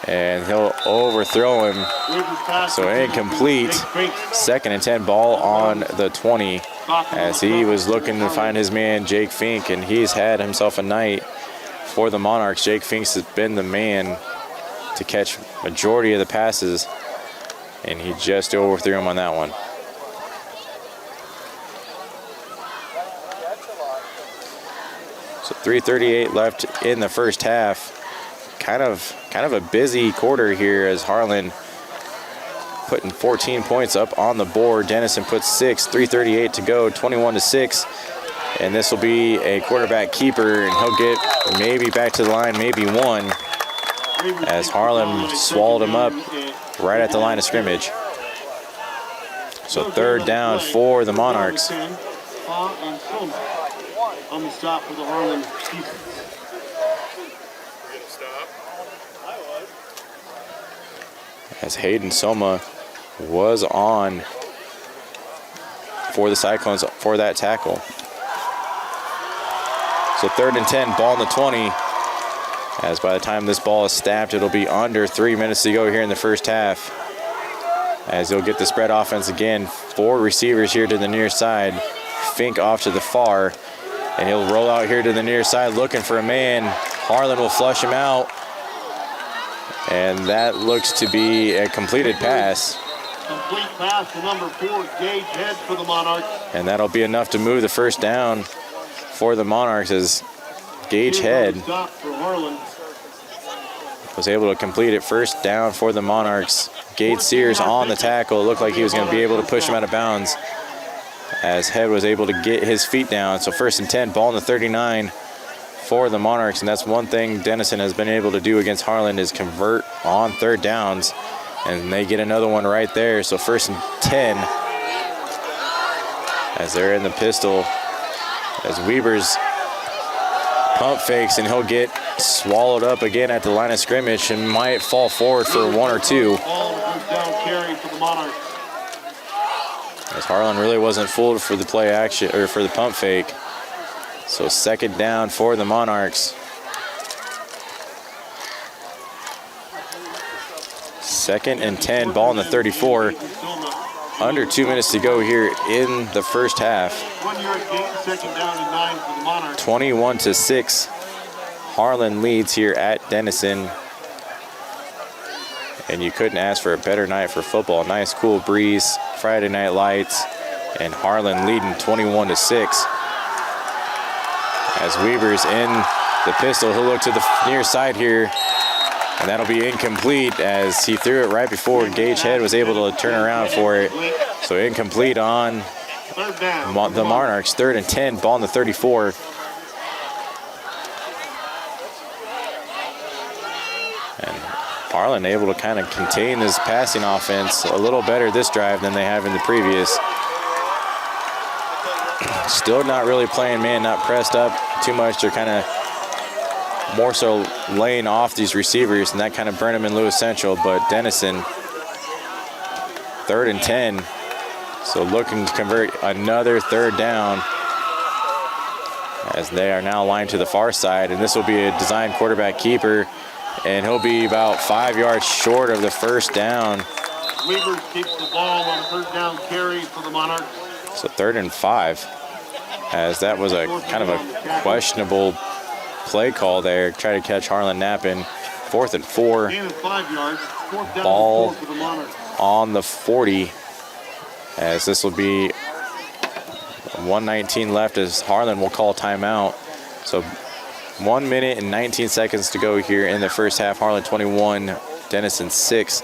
and he'll overthrow him. So incomplete. 2nd and 10, ball on the 20, as he was looking to find his man Jake Fink, and he's had himself a night for the Monarchs. Jake Fink has been the man to catch majority of the passes, and he just overthrew him on that one. So 3:38 left in the first half. Kind of a busy quarter here, as Harlan putting 14 points up on the board. Denison puts 6, 3:38 to go, 21-6. And this will be a quarterback keeper, and he'll get maybe back to the line, maybe one, as Harlan swallowed him up right at the line of scrimmage. So 3rd down for the Monarchs. On the stop for the Harlan defense. As Hayden Soma was on for the Cyclones for that tackle. So 3rd and 10, ball in the 20. As by the time this ball is snapped, it'll be under 3 minutes to go here in the first half. As he'll get the spread offense again. 4 receivers here to the near side. Fink off to the far. And he'll roll out here to the near side looking for a man. Harlan will flush him out. And that looks to be a completed pass. Complete pass to number 4, Gage Head for the Monarchs. And that'll be enough to move the first down for the Monarchs, as Gage Head was able to complete it. First down for the Monarchs. Gage Sears on the tackle. It looked like he was going to be able to push him out of bounds, as Head was able to get his feet down. So 1st and 10, ball in the 39 for the Monarchs. And that's one thing Denison has been able to do against Harlan, is convert on 3rd downs. And they get another one right there. So 1st and 10, as they're in the pistol, as Weber's pump fakes, and he'll get swallowed up again at the line of scrimmage and might fall forward for 1 or 2. As Harlan really wasn't fooled for the play action, or for the pump fake. So 2nd down for the Monarchs. 2nd and 10, ball in the 34. Under 2 minutes to go here in the first half. 1 yard gain, 2nd down and 9 for the Monarchs. 21-6. Harlan leads here at Denison. And you couldn't ask for a better night for football. Nice cool breeze, Friday night lights, and Harlan leading 21-6. As Weber's in the pistol, he'll look to the near side here, and that'll be incomplete, as he threw it right before Gage Head was able to turn around for it. So incomplete on the Monarchs. 3rd and 10, ball in the 34. Harlan able to kind of contain this passing offense a little better this drive than they have in the previous. Still not really playing man, not pressed up too much. They're kind of more so laying off these receivers, and that kind of burned them in Lewis Central. But Denison, 3rd and 10. So looking to convert another 3rd down as they are now lined to the far side. And this will be a design quarterback keeper, and he'll be about 5 yards short of the first down. Weaver keeps the ball on 3rd down carry for the Monarchs. So 3rd and 5, as that was a kind of a questionable play call there. Try to catch Harlan napping. 4th and 4. Gain of 5 yards. 4th down Ball 4 for the Monarchs. on the 40, as this will be 1:19 left as Harlan will call timeout. So 1 minute and 19 seconds to go here in the first half. Harlan 21, Denison 6.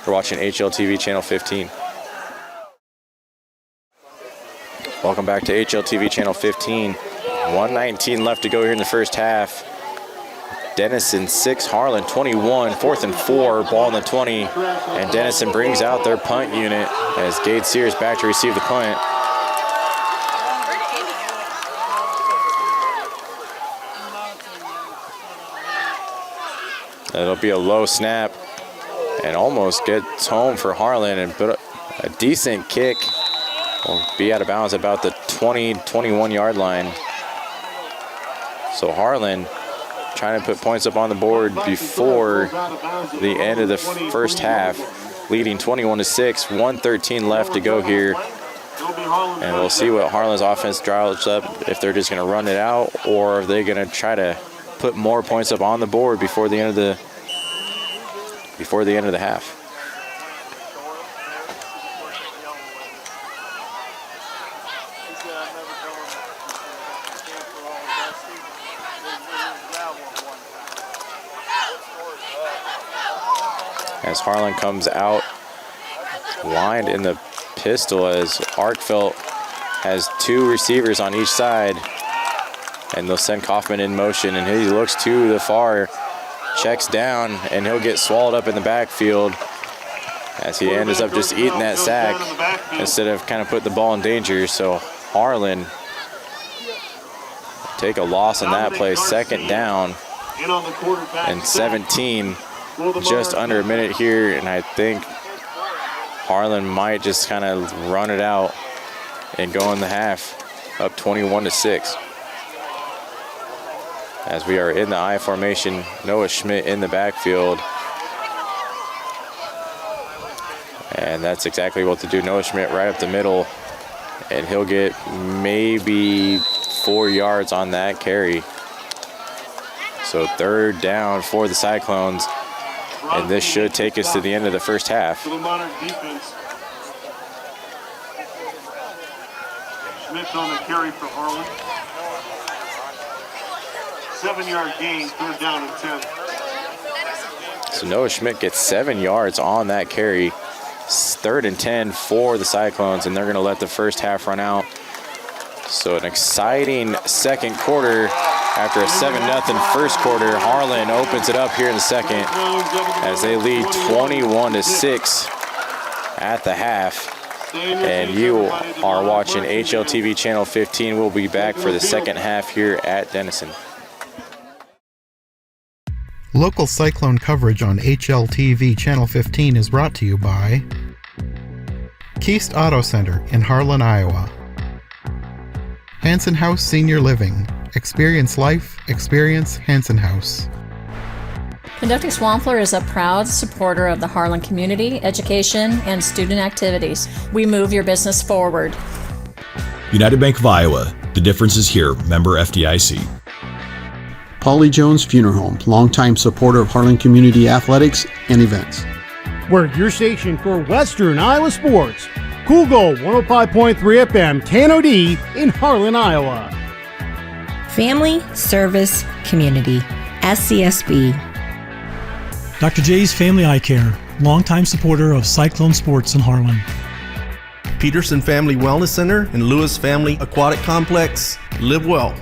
We're watching HLTV Channel 15. Welcome back to HLTV Channel 15. 1:19 left to go here in the first half. Denison 6, Harlan 21, 4th and 4, ball on the 20, and Denison brings out their punt unit as Gade Sears back to receive the punt. It'll be a low snap and almost gets home for Harlan, and put a decent kick. Will be out of bounds about the 20-21 yard line. So Harlan trying to put points up on the board before the end of the first half, leading 21-6, 1:13 left to go here. And we'll see what Harlan's offense draws up, if they're just going to run it out or if they're going to try to put more points up on the board before the end of the half. As Harlan comes out, lined in the pistol, as Arkfeld has 2 receivers on each side, and they'll send Kaufman in motion, and he looks to the far, checks down, and he'll get swallowed up in the backfield as he ends up just eating that sack instead of kind of put the ball in danger. So Harlan take a loss in that play, 2nd down and 17. Just under a minute here, and I think Harlan might just kind of run it out and go in the half, up 21-6. As we are in the I formation, Noah Schmidt in the backfield. And that's exactly what to do. Noah Schmidt right up the middle, and he'll get maybe 4 yards on that carry. So 3rd down for the Cyclones. And this should take us to the end of the first half. For the Monarch defense. Schmidt on the carry for Harlan. 7-yard gain, 3rd down and 10. So Noah Schmidt gets 7 yards on that carry. 3rd and 10 for the Cyclones, and they're going to let the first half run out. So an exciting second quarter. After a 7-0 first quarter, Harlan opens it up here in the second as they lead 21-6 at the half. And you are watching HLTV Channel 15. We'll be back for the second half here at Denison. Local Cyclone coverage on HLTV Channel 15 is brought to you by Keist Auto Center in Harlan, Iowa. Hanson House Senior Living. Experience life, experience Hanson House. Conducting Swampler is a proud supporter of the Harlan community, education, and student activities. We move your business forward. United Bank of Iowa. The difference is here. Member FDIC. Polly Jones Funeral Home, longtime supporter of Harlan Community Athletics and events. We're your station for Western Iowa sports. Cool Gold 105.3 FM, KNOD in Harlan, Iowa. Family, Service, Community, SCSB. Dr. J's Family Eye Care, longtime supporter of Cyclone Sports in Harlan. Peterson Family Wellness Center and Lewis Family Aquatic Complex. Live well.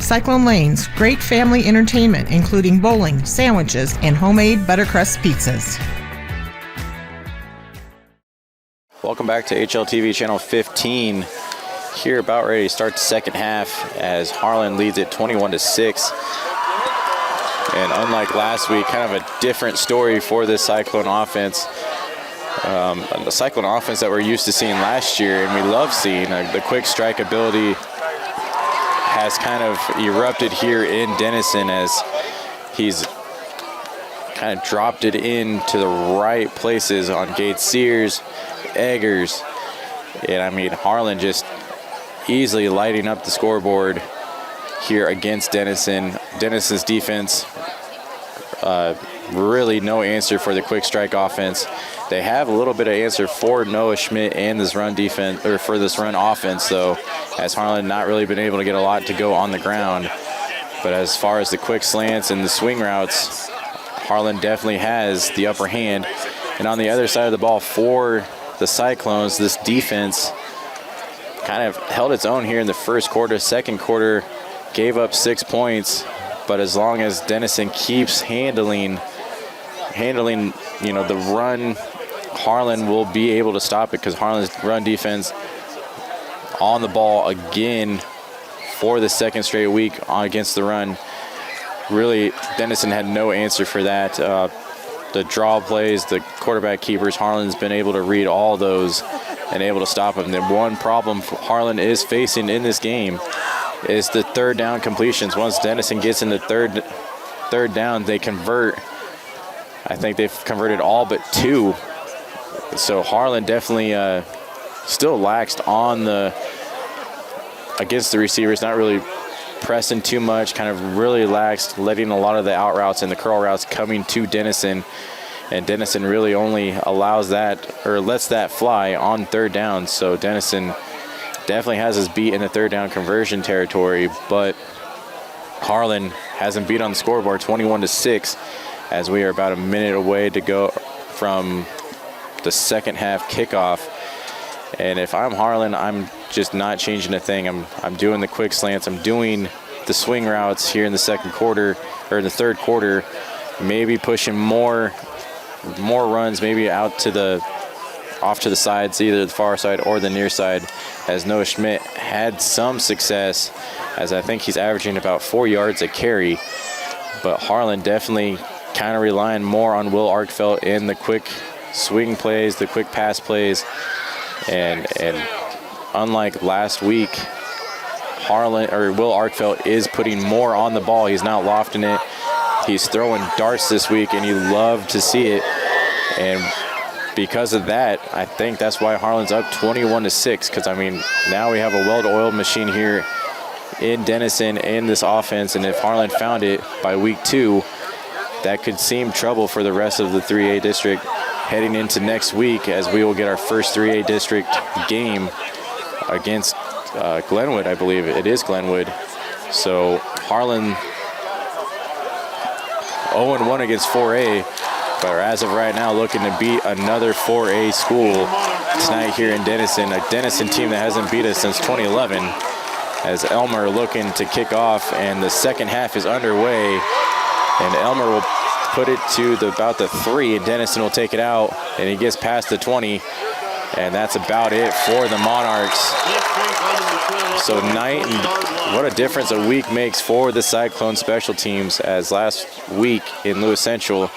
Cyclone Lanes, great family entertainment, including bowling, sandwiches, and homemade buttercrust pizzas. Welcome back to HLTV Channel 15. Here about ready to start the second half as Harlan leads it 21-6. And unlike last week, kind of a different story for this Cyclone offense. The Cyclone offense that we're used to seeing last year and we love seeing, the quick strike ability has kind of erupted here in Denison as he's kind of dropped it into the right places on Gates Sears, Eggers, and I mean Harlan just easily lighting up the scoreboard here against Denison. Denison's defense, really no answer for the quick strike offense. They have a little bit of answer for Noah Schmidt and this run defense, or for this run offense, though, as Harlan not really been able to get a lot to go on the ground. But as far as the quick slants and the swing routes, Harlan definitely has the upper hand. And on the other side of the ball for the Cyclones, this defense kind of held its own here in the first quarter. Second quarter gave up 6 points, but as long as Denison keeps handling, the run, Harlan will be able to stop it because Harlan's run defense on the ball again for the second straight week against the run. Really, Denison had no answer for that. The draw plays, the quarterback keepers, Harlan's been able to read all those and able to stop them. The one problem Harlan is facing in this game is the third down completions. Once Denison gets into third down, they convert. I think they've converted all but 2. So Harlan definitely still laxed on against the receivers, not really pressing too much, kind of really laxed, letting a lot of the out routes and the curl routes coming to Denison. And Denison really only allows that, or lets that fly on third down. So Denison definitely has his beat in the third down conversion territory, but Harlan has him beat on the scoreboard 21-6 as we are about a minute away to go from the second half kickoff. And if I'm Harlan, I'm just not changing a thing. I'm doing the quick slants. I'm doing the swing routes here in the second quarter, or in the third quarter, maybe pushing more runs, maybe off to the sides, either the far side or the near side, as Noah Schmidt had some success, as I think he's averaging about 4 yards a carry. But Harlan definitely kind of relying more on Will Arkfeld in the quick swing plays, the quick pass plays. And unlike last week, Will Arkfeld is putting more on the ball. He's not lofting it. He's throwing darts this week, and you love to see it. And because of that, I think that's why Harlan's up 21-6, because, I mean, now we have a well-oiled machine here in Denison in this offense, and if Harlan found it by week 2, that could seem trouble for the rest of the 3A district heading into next week, as we will get our first 3A district game against Glenwood. I believe it is Glenwood. So Harlan 0-1 against 4A, but as of right now looking to beat another 4A school tonight here in Denison, a Denison team that hasn't beat us since 2011, as Elmer looking to kick off, and the second half is underway, and Elmer will put it to about the 3, and Denison will take it out, and he gets past the 20, and that's about it for the Monarchs. So what a difference a week makes for the Cyclone special teams, as last week in Lewis Central,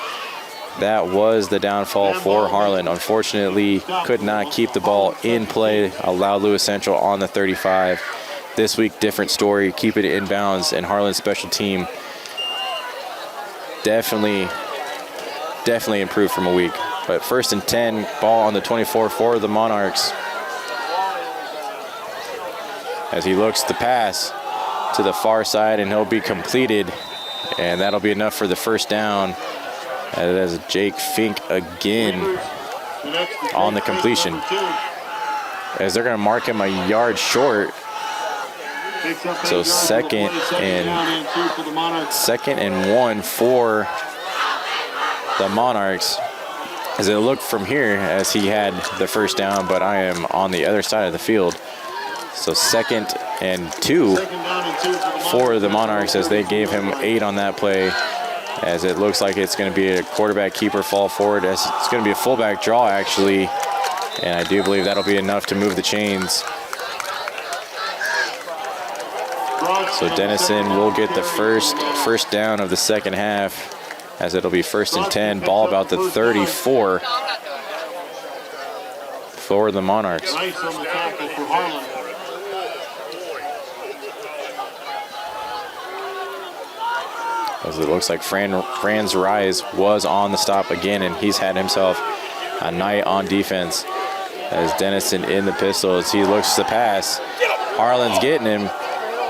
that was the downfall for Harlan. Unfortunately, could not keep the ball in play, allowed Lewis Central on the 35. This week, different story, keep it in bounds, and Harlan's special team definitely improved from a week. But 1st and 10, ball on the 24 for the Monarchs, as he looks to pass to the far side, and he'll be completed, and that'll be enough for the first down. As Jake Fink again on the completion, as they're going to mark him a yard short. So second and 1 for the Monarchs, as it looked from here as he had the first down, but I am on the other side of the field. So 2nd and 2 for the Monarchs as they gave him 8 on that play, as it looks like it's going to be a quarterback keeper fall forward. As it's going to be a fullback draw, actually, and I do believe that'll be enough to move the chains. So Denison will get the first down of the second half, as it'll be 1st and 10, ball about the 34 for the Monarchs. Nice on the tackle for Harlan. As it looks like Franz Rise was on the stop again, and he's had himself a night on defense. As Denison in the pistol, as he looks to pass. Harlan's getting him,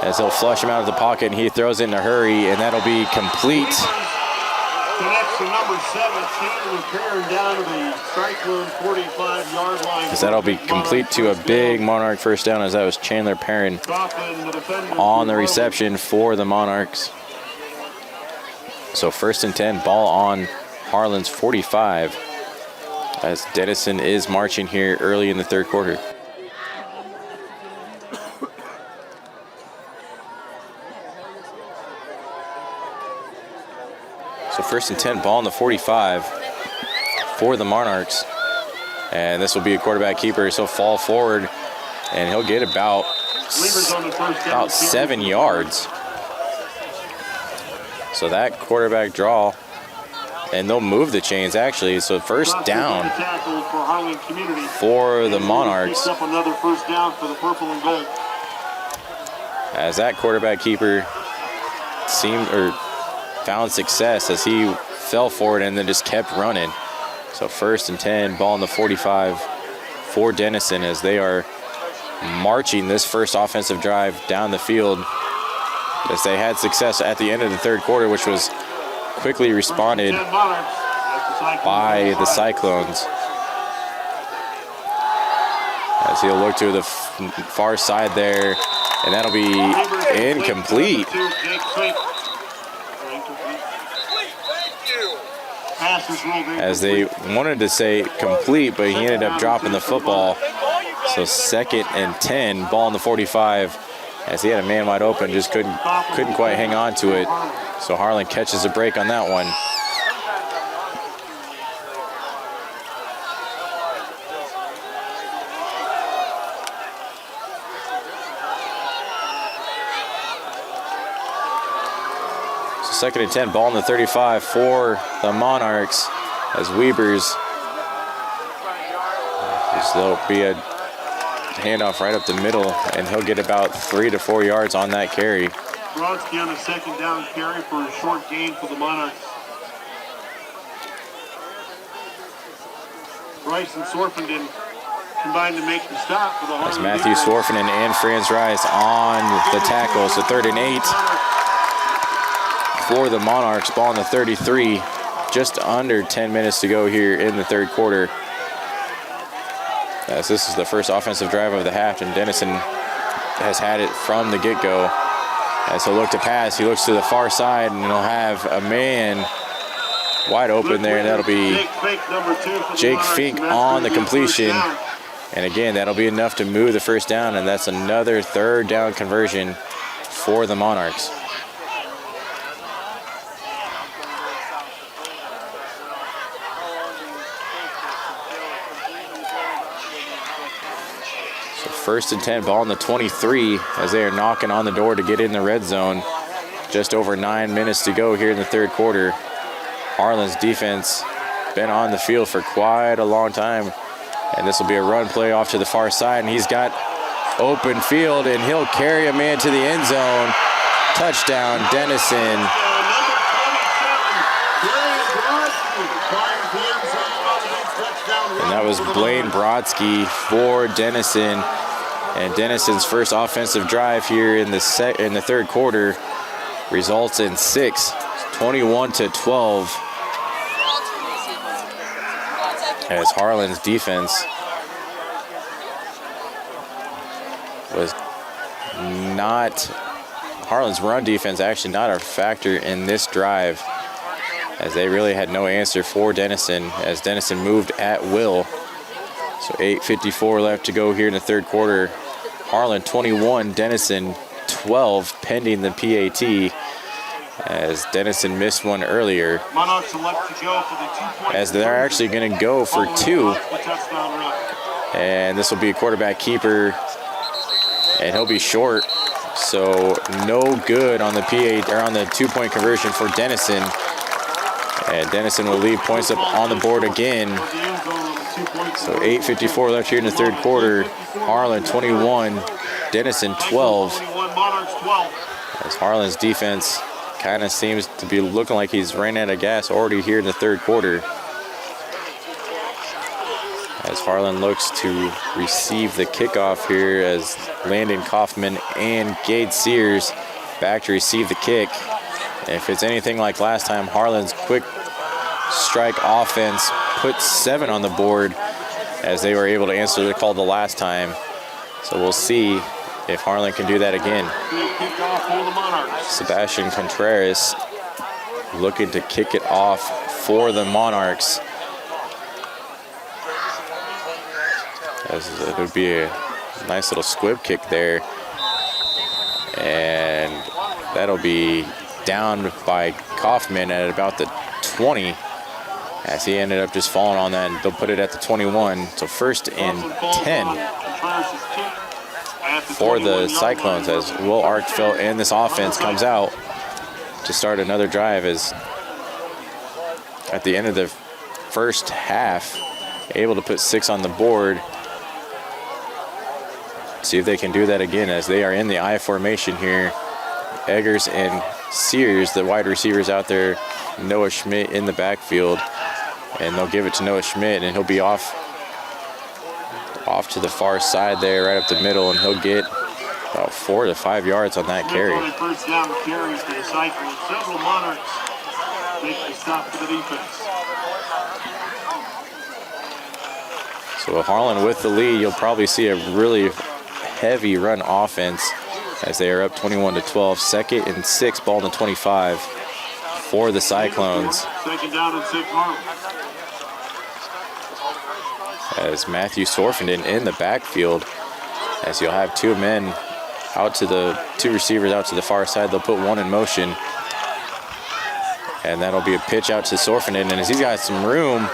as he'll flush him out of the pocket, and he throws it in a hurry, and that'll be complete. Connects to number 17, repairing down to the Cyclone 45-yard line. As that'll be complete to a big Monarch first down, as that was Chandler Perrin on the reception for the Monarchs. So 1st and 10, ball on Harlan's 45, as Denison is marching here early in the third quarter. So 1st and 10, ball on the 45 for the Monarchs. And this will be a quarterback keeper, so fall forward, and he'll get about 7 yards. So that quarterback draw, and they'll move the chains actually. So first down for the Monarchs. Another first down for the purple and gold. As that quarterback keeper found success, as he fell forward and then just kept running. So 1st and 10, ball on the 45 for Denison, as they are marching this first offensive drive down the field, as they had success at the end of the third quarter, which was quickly responded by the Cyclones. As he'll look to the far side there, and that'll be incomplete. As they wanted to say complete, but he ended up dropping the football. So 2nd and 10, ball on the 45, as he had a man wide open, just couldn't quite hang on to it. So Harlan catches a break on that one. So 2nd and 10, ball on the 35 for the Monarchs, as Weber's, there'll be a handoff right up the middle, and he'll get about 3 to 4 yards on that carry. Brodsky on a 2nd down carry for a short gain for the Monarchs. Rice and Sorfenden combined to make the stop for the That's Matthew Sorfenden and Franz Rice on the tackle. So 3rd and 8 for the Monarchs, ball on the 33. Just under 10 minutes to go here in the third quarter, as this is the first offensive drive of the half, and Denison has had it from the get-go. As he'll look to pass, he looks to the far side, and he'll have a man wide open there, and that'll be Jake Fink on the completion. And again, that'll be enough to move the first down, and that's another 3rd down conversion for the Monarchs. So 1st and 10, ball on the 23, as they are knocking on the door to get in the red zone. Just over 9 minutes to go here in the third quarter. Harlan's defense been on the field for quite a long time, and this will be a run play off to the far side, and he's got open field, and he'll carry a man to the end zone. Touchdown, Denison. And that was Blaine Brodsky for Denison, and Denison's first offensive drive here in the third quarter results in 6, 21-12. As Harlan's defense was not, Harlan's run defense actually not a factor in this drive, as they really had no answer for Denison, as Denison moved at will. So 8:54 left to go here in the third quarter. Harlan 21, Denison 12, pending the PAT, as Denison missed one earlier. Monarchs elect to go for the 2-point As they're actually going to go for 2. And this will be a quarterback keeper, and he'll be short. So no good on the PA or on the 2-point conversion for Denison. And Denison will leave points up on the board again. So 8:54 left here in the third quarter. Harlan 21, Denison 12. As Harlan's defense kind of seems to be looking like he's ran out of gas already here in the third quarter. As Harlan looks to receive the kickoff here, as Landon Kaufman and Gade Sears back to receive the kick. And if it's anything like last time, Harlan's quick strike offense put 7 on the board, as they were able to answer the call the last time. So we'll see if Harlan can do that again. Sebastian Contreras looking to kick it off for the Monarchs, as it would be a nice little squib kick there. And that'll be down by Kaufman at about the 20, as he ended up just falling on that, and they'll put it at the 21. So 1st and 10 for the Cyclones, as Will Arkfeld and this offense comes out to start another drive, as at the end of the first half, able to put 6 on the board. See if they can do that again, as they are in the I formation here. Eggers and Sears, the wide receivers out there. Noah Schmidt in the backfield, and they'll give it to Noah Schmidt, and he'll be off to the far side there, right up the middle, and he'll get about 4 to 5 yards on that carry. First down carries for the Cyclones. Several Monarchs make the stop for the defense. So Harlan with the lead, you'll probably see a really heavy run offense, as they are up 21-12. 2nd and 6, ball in the 25 for the Cyclones. 2nd down and 6, Harlan. As Matthew Sorfenden in the backfield, as you'll have 2 men out to the 2 receivers out to the far side. They'll put 1 in motion, and that'll be a pitch out to Sorfenden, and as he's got some room,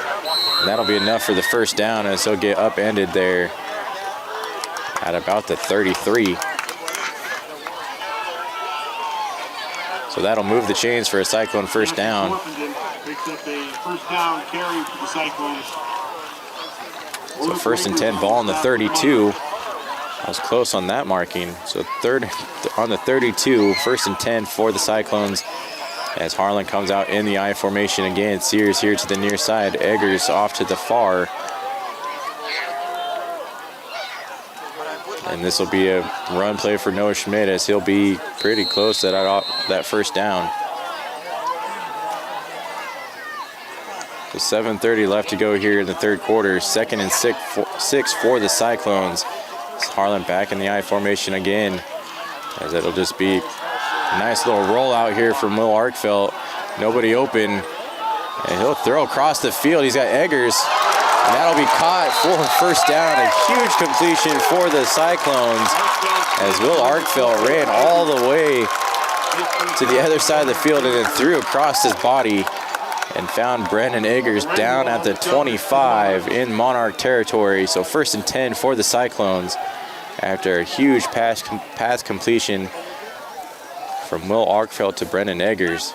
that'll be enough for the first down, as he'll get upended there at about the 33. So that'll move the chains for a Cyclone first down. Picks up a first down carry for the Cyclones. So 1st and 10, ball on the 32. I was close on that marking. So on the 32, 1st and 10 for the Cyclones, as Harlan comes out in the I formation again. Sears here to the near side. Eggers off to the far. And this will be a run play for Noah Schmidt, as he'll be pretty close to that first down. So 7:30 left to go here in the third quarter. 2nd and 6 for the Cyclones. It's Harlan back in the I formation again, as it'll just be a nice little rollout here from Will Arkfeld. Nobody open, and he'll throw across the field. He's got Eggers, and that'll be caught for first down. A huge completion for the Cyclones, as Will Arkfeld ran all the way to the other side of the field and then threw across his body and found Brendan Eggers down at the 25 in Monarch territory. So 1st and 10 for the Cyclones after a huge pass completion from Will Arkfeld to Brendan Eggers.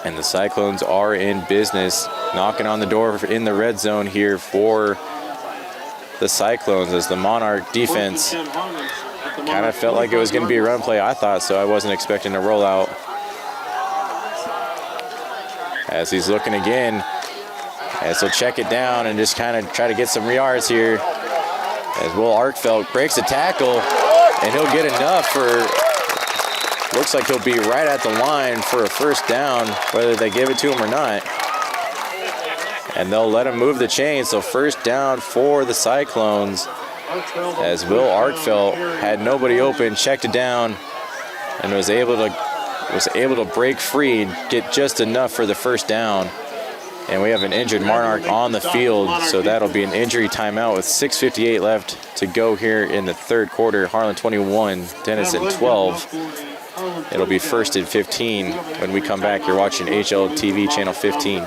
And the Cyclones are in business, knocking on the door in the red zone here for the Cyclones, as the Monarch defense kind of felt like it was going to be a run play. I thought so. I wasn't expecting a rollout. As he's looking again, as he'll check it down and just kind of try to get some yards here, as Will Arkfeld breaks a tackle, and he'll get enough for, looks like he'll be right at the line for a first down, whether they give it to him or not. And they'll let him move the chains. So first down for the Cyclones, as Will Arkfeld had nobody open, checked it down, and was able to break free and get just enough for the first down. And we have an injured Monarch on the field, so that'll be an injury timeout with 6:58 left to go here in the third quarter. Harlan 21, Denison 12. It'll be 1st and 15 when we come back. You're watching HLTV Channel 15.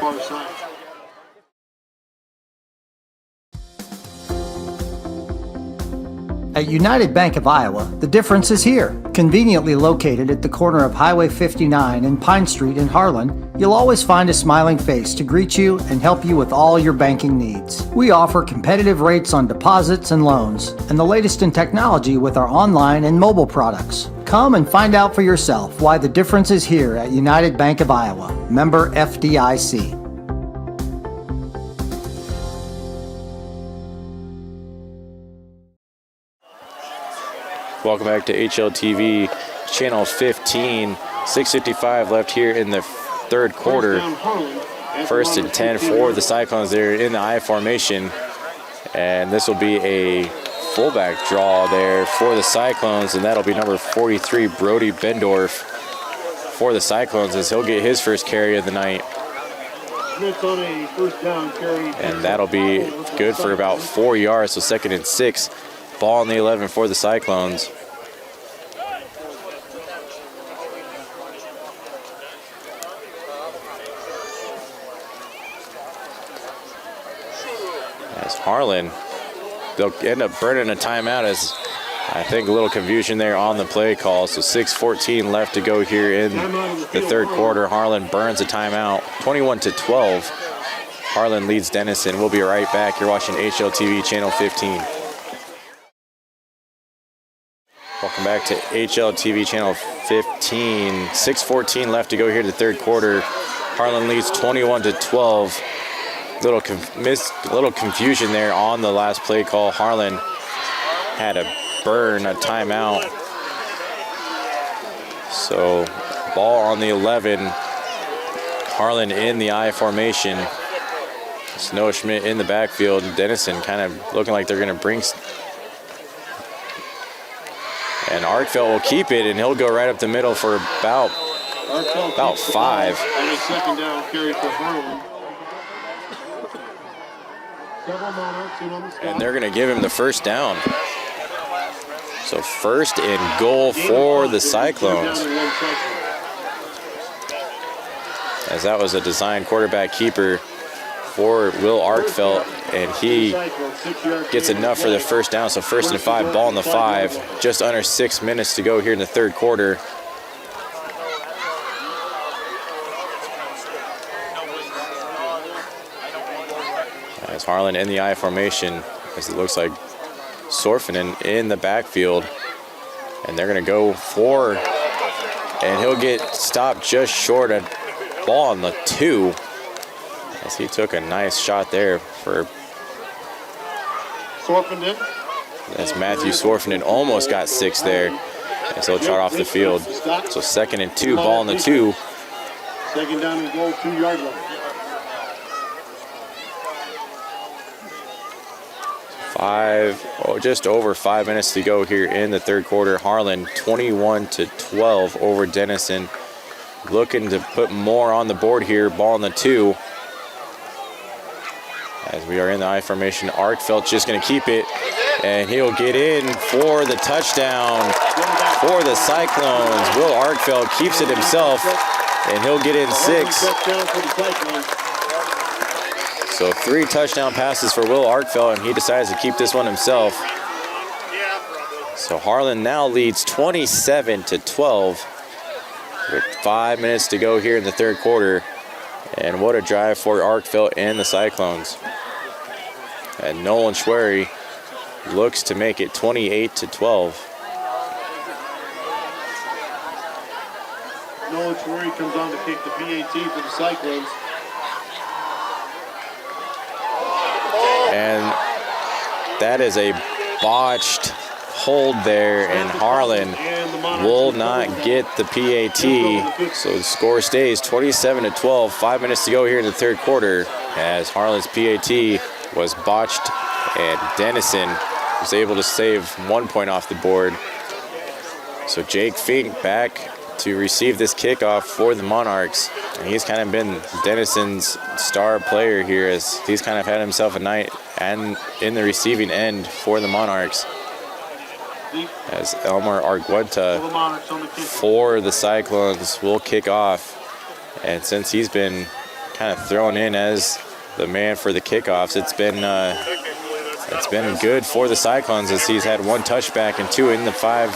At United Bank of Iowa, the difference is here. Conveniently located at the corner of Highway 59 and Pine Street in Harlan, you'll always find a smiling face to greet you and help you with all your banking needs. We offer competitive rates on deposits and loans, and the latest in technology with our online and mobile products. Come and find out for yourself why the difference is here at United Bank of Iowa, member FDIC. Welcome back to HLTV Channel 15. 6:55 left here in the third quarter. 1st and 10 for the Cyclones. They're in the I formation. And this will be a fullback draw there for the Cyclones. And that'll be number 43, Brody Bendorf, for the Cyclones, as he'll get his first carry of the night. And that'll be good for about 4 yards, so 2nd and 6. Ball on the 11 for the Cyclones. As Harlan, they'll end up burning a timeout, as I think a little confusion there on the play call. So 6:14 left to go here in the third quarter. Harlan burns a timeout, 21-12. Harlan leads Denison. We'll be right back. You're watching HLTV Channel 15. Welcome back to HLTV Channel 15. 6:14 left to go here in the third quarter. Harlan leads 21-12. Little confusion there on the last play call. Harlan had to burn a timeout. So ball on the 11. Harlan in the I formation. Snow Schmidt in the backfield. Denison kind of looking like they're going to bring. And Arkfeld will keep it, and he'll go right up the middle for about 5. And a 2nd down carry for Harlan. And they're going to give him the 1st down. So 1st and goal for the Cyclones. As that was a design quarterback keeper for Will Arkfeld, and he gets enough for the 1st down. So 1st and 5, ball on the 5. Just under 6 minutes to go here in the third quarter. As Harlan in the I formation, as it looks like Sorfinen in the backfield. And they're going to go for, and he'll get stopped just short of ball on the 2. As he took a nice shot there for Sorfinen. As Matthew Sorfinen almost got 6 there. As he'll trot off the field. So 2nd and 2, ball on the 2. 2nd down and goal, 2-yard line. just over 5 minutes to go here in the third quarter. Harlan 21-12 over Denison. Looking to put more on the board here. Ball on the 2. As we are in the I formation, Arkfeld's just going to keep it, and he'll get in for the touchdown for the Cyclones. Will Arkfeld keeps it himself, and he'll get in 6. So 3 touchdown passes for Will Arkfeld, and he decides to keep this one himself. So Harlan now leads 27-12 with 5 minutes to go here in the third quarter. And what a drive for Arkfeld and the Cyclones. And Nolan Schwery looks to make it 28-12. Nolan Schwery comes on to kick the PAT for the Cyclones. And that is a botched hold there, and Harlan will not get the PAT. So the score stays 27-12. 5 minutes to go here in the third quarter, as Harlan's PAT was botched, and Denison was able to save 1 point off the board. So Jake Fink back to receive this kickoff for the Monarchs. And he's kind of been Denison's star player here, as he's kind of had himself a night and in the receiving end for the Monarchs. As Elmer Arguenta for the Cyclones will kick off. And since he's been kind of thrown in as the man for the kickoffs, it's been good for the Cyclones, as he's had 1 touchback and 2 in the 5,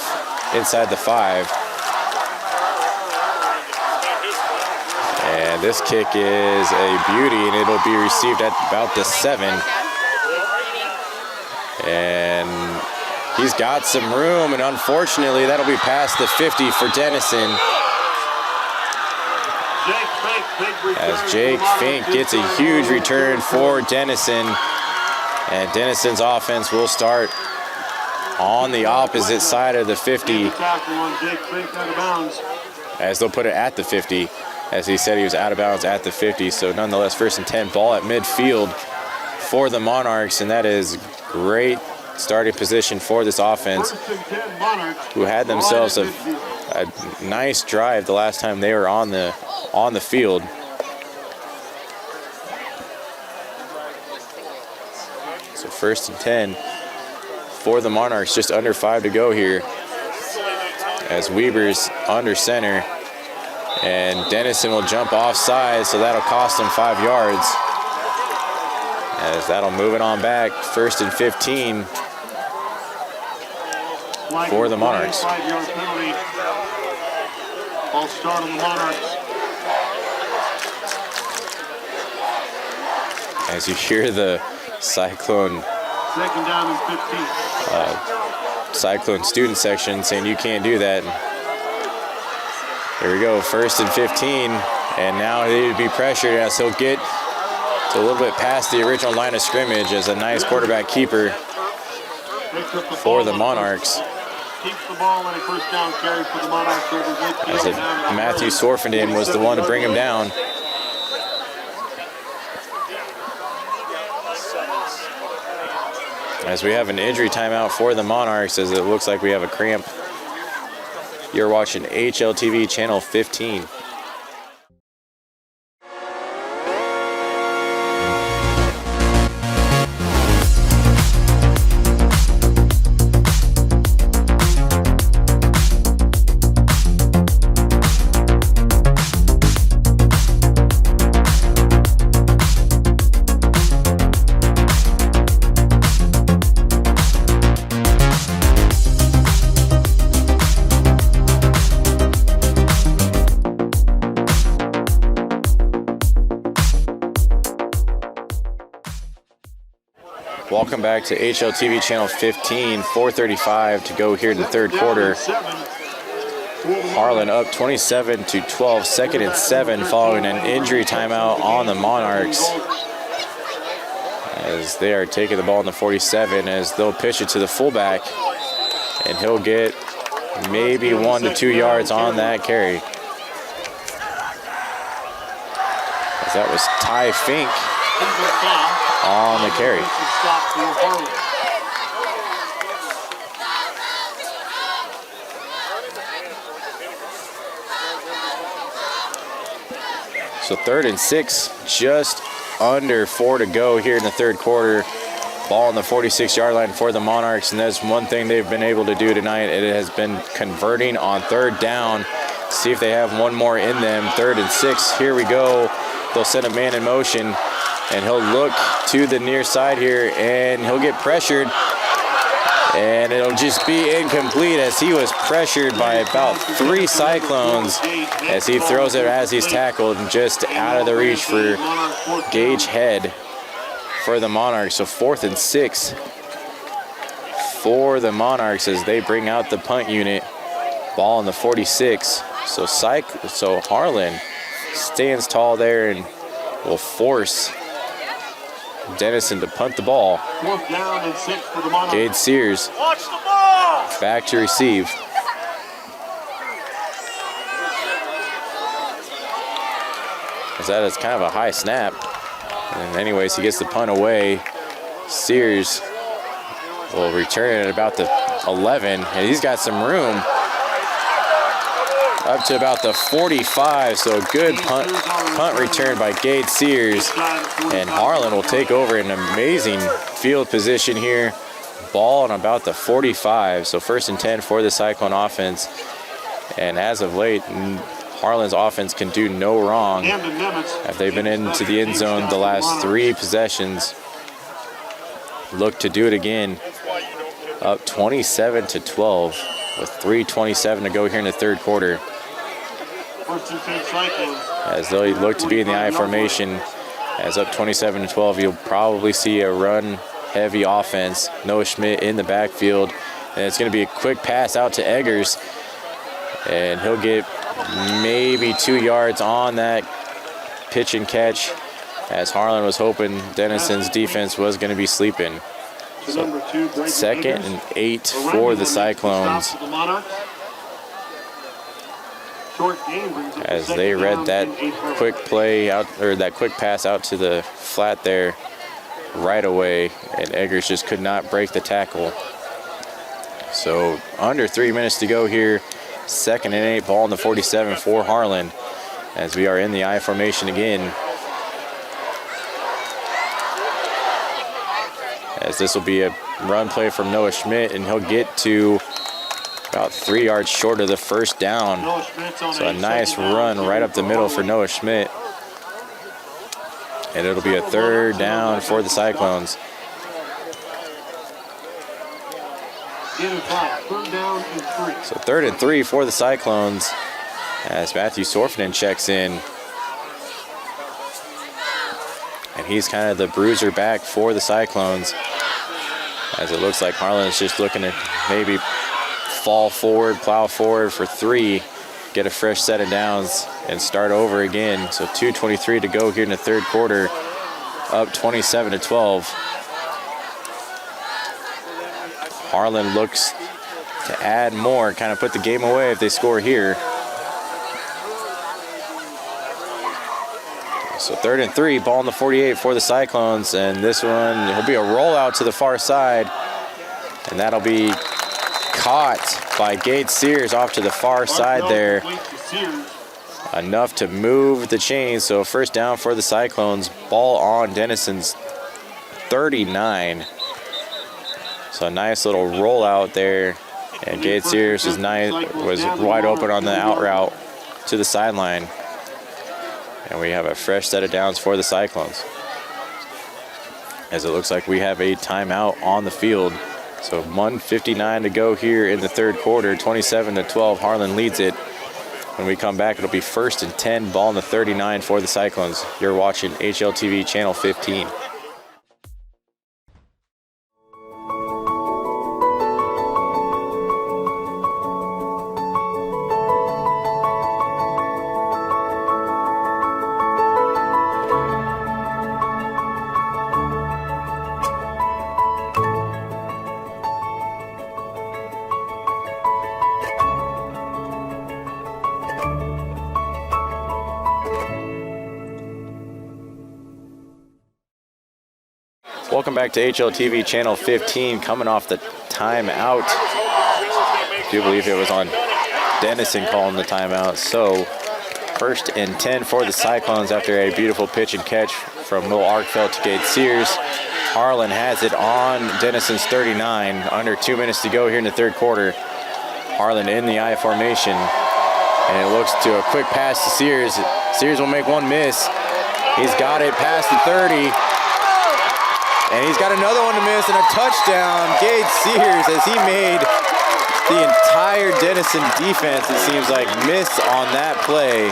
inside the 5. And this kick is a beauty, and it'll be received at about the 7. And he's got some room, and unfortunately that'll be past the 50 for Denison. As Jake Fink gets a huge return for Denison. And Denison's offense will start on the opposite side of the 50, as they'll put it at the 50, as he said he was out of bounds at the 50. So nonetheless, 1st and 10, ball at midfield for the Monarchs, and that is great starting position for this offense, who had themselves a nice drive the last time they were on the field. So 1st and 10 for the Monarchs, just under 5 to go here, as Weber's under center, and Denison will jump offside, so that'll cost them 5 yards, as that'll move it on back. 1st and 15 for the Monarchs. 5-yard penalty. Ball start on the Monarchs. As you hear the Cyclone 2nd down and 15. Cyclone student section saying you can't do that. Here we go, 1st and 15, and now he'd be pressured, as he'll get to a little bit past the original line of scrimmage, as a nice quarterback keeper for the Monarchs. Keeps the ball on a 1st down carry for the Monarchs. As if Matthew Sorfenden was the one to bring him down. As we have an injury timeout for the Monarchs, as it looks like we have a cramp. You're watching HLTV Channel 15. Welcome back to HLTV Channel 15, 4:35 to go here in the 3rd quarter. Harlan up 27-12, 2nd and 7, following an injury timeout on the Monarchs, as they are taking the ball in the 47, as they'll pitch it to the fullback, and he'll get maybe 1 to 2 yards on that carry. As that was Ty Fink on the carry. So 3rd and 6, just under 4 to go here in the 3rd quarter. Ball on the 46-yard line for the Monarchs, and that's one thing they've been able to do tonight. It has been converting on 3rd down. See if they have one more in them. 3rd and 6, here we go. They'll set a man in motion, and he'll look to the near side here, and he'll get pressured, and it'll just be incomplete, as he was pressured by about 3 Cyclones, as he throws it as he's tackled, and just out of the reach for Gage Head for the Monarchs. So 4th and 6 for the Monarchs, as they bring out the punt unit. Ball on the 46. So Harlan stands tall there and will force Denison to punt the ball. 4th down and 6 for the Monarchs. Cade Sears back to receive. As that is kind of a high snap. And anyways, he gets the punt away. Sears will return it at about the 11, and he's got some room. up to about the 45. So good punt return by Gage Sears. And Harlan will take over an amazing field position here. Ball on about the 45. So 1st and 10 for the Cyclone offense. And as of late, Harlan's offense can do no wrong. If they've been into the end zone the last 3 possessions, look to do it again. Up 27-12 with 3:27 to go here in the 3rd quarter. As they look to be in the I formation, as up 27-12, you'll probably see a run-heavy offense. Noah Schmidt in the backfield, and it's going to be a quick pass out to Eggers, and he'll get maybe 2 yards on that pitch and catch, as Harlan was hoping Denison's defense was going to be sleeping. So 2nd and 8 for the Cyclones, as they read that quick play out, or that quick pass out to the flat there right away, and Eggers just could not break the tackle. So under 3 minutes to go here. 2nd and 8, ball in the 47 for Harlan, as we are in the I formation again. As this will be a run play from Noah Schmidt, and he'll get to about 3 yards short of the 1st down. So a nice run right up the middle for Noah Schmidt. And it'll be a 3rd down for the Cyclones. So 3rd and 3 for the Cyclones, as Matthew Sorfinen checks in. And he's kind of the bruiser back for the Cyclones, as it looks like Harlan is just looking to maybe fall forward, plow forward for 3, get a fresh set of downs, and start over again. So 2:23 to go here in the 3rd quarter, up 27-12. Harlan looks to add more, kind of put the game away if they score here. So 3rd and 3, ball in the 48 for the Cyclones, and this one will be a rollout to the far side, and that'll be caught by Gage Sears off to the far side there. Enough to move the chains, so 1st down for the Cyclones. Ball on Denison's 39. So a nice little rollout there, and Gage Sears was wide open on the out route to the sideline. And we have a fresh set of downs for the Cyclones, as it looks like we have a timeout on the field. So 1:59 to go here in the 3rd quarter, 27-12. Harlan leads it. When we come back, it'll be 1st and 10, ball in the 39 for the Cyclones. You're watching HLTV Channel 15. Welcome back to HLTV Channel 15, coming off the timeout. I do believe it was on Denison calling the timeout. So 1st and 10 for the Cyclones after a beautiful pitch and catch from Will Arkfeld to Gage Sears. Harlan has it on Denison's 39. Under 2 minutes to go here in the 3rd quarter. Harlan in the I formation, and it looks to a quick pass to Sears. Sears will make one miss. He's got it past the 30. And he's got another one to miss, and a touchdown. Gage Sears, as he made the entire Denison defense, it seems like, miss on that play.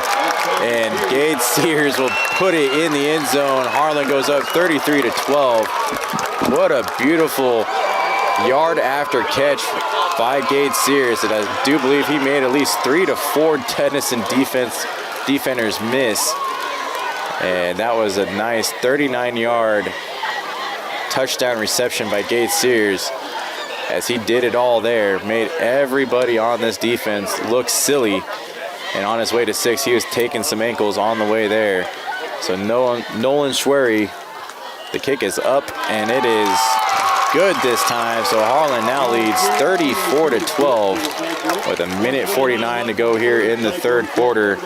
And Gage Sears will put it in the end zone. Harlan goes up 33-12. What a beautiful yard after catch by Gage Sears. And I do believe he made at least 3 to 4 Denison defenders miss. And that was a nice 39-yard touchdown reception by Gage Sears, as he did it all there, made everybody on this defense look silly, and on his way to 6, he was taking some ankles on the way there. So Nolan Schwery, the kick is up, and it is good this time. So Harlan now leads 34-12 with 1:49 to go here in the third quarter.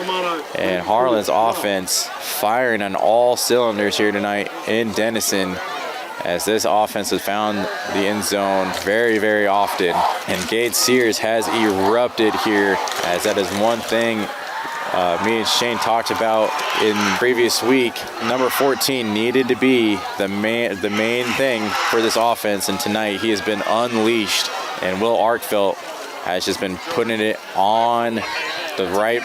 And Harlan's offense firing on all cylinders here tonight in Denison, as this offense has found the end zone very, very often. And Gage Sears has erupted here, as that is one thing me and Shane talked about in previous week. Number 14 needed to be the main thing for this offense, and tonight he has been unleashed. And Will Arkfeld has just been putting it on the right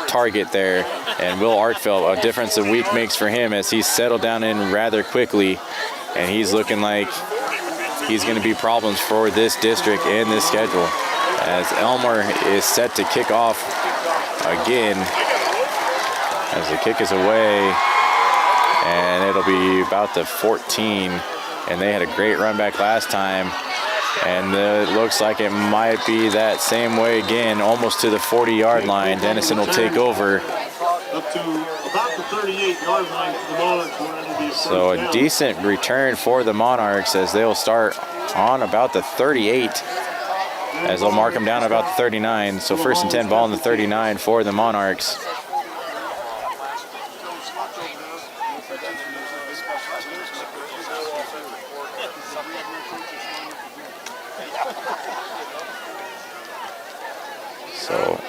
target there. And Will Arkfeld, a difference a week makes for him, as he's settled down in rather quickly, and he's looking like he's going to be problems for this district and this schedule, as Elmer is set to kick off again, as the kick is away, and it'll be about the 14. And they had a great run back last time, and it looks like it might be that same way again, almost to the 40-yard line. Denison will take over. Up to about the 38-yard line for the Monarchs. So a decent return for the Monarchs, as they'll start on about the 38, as they'll mark them down about the 39. So first and 10, ball on the 39 for the Monarchs. So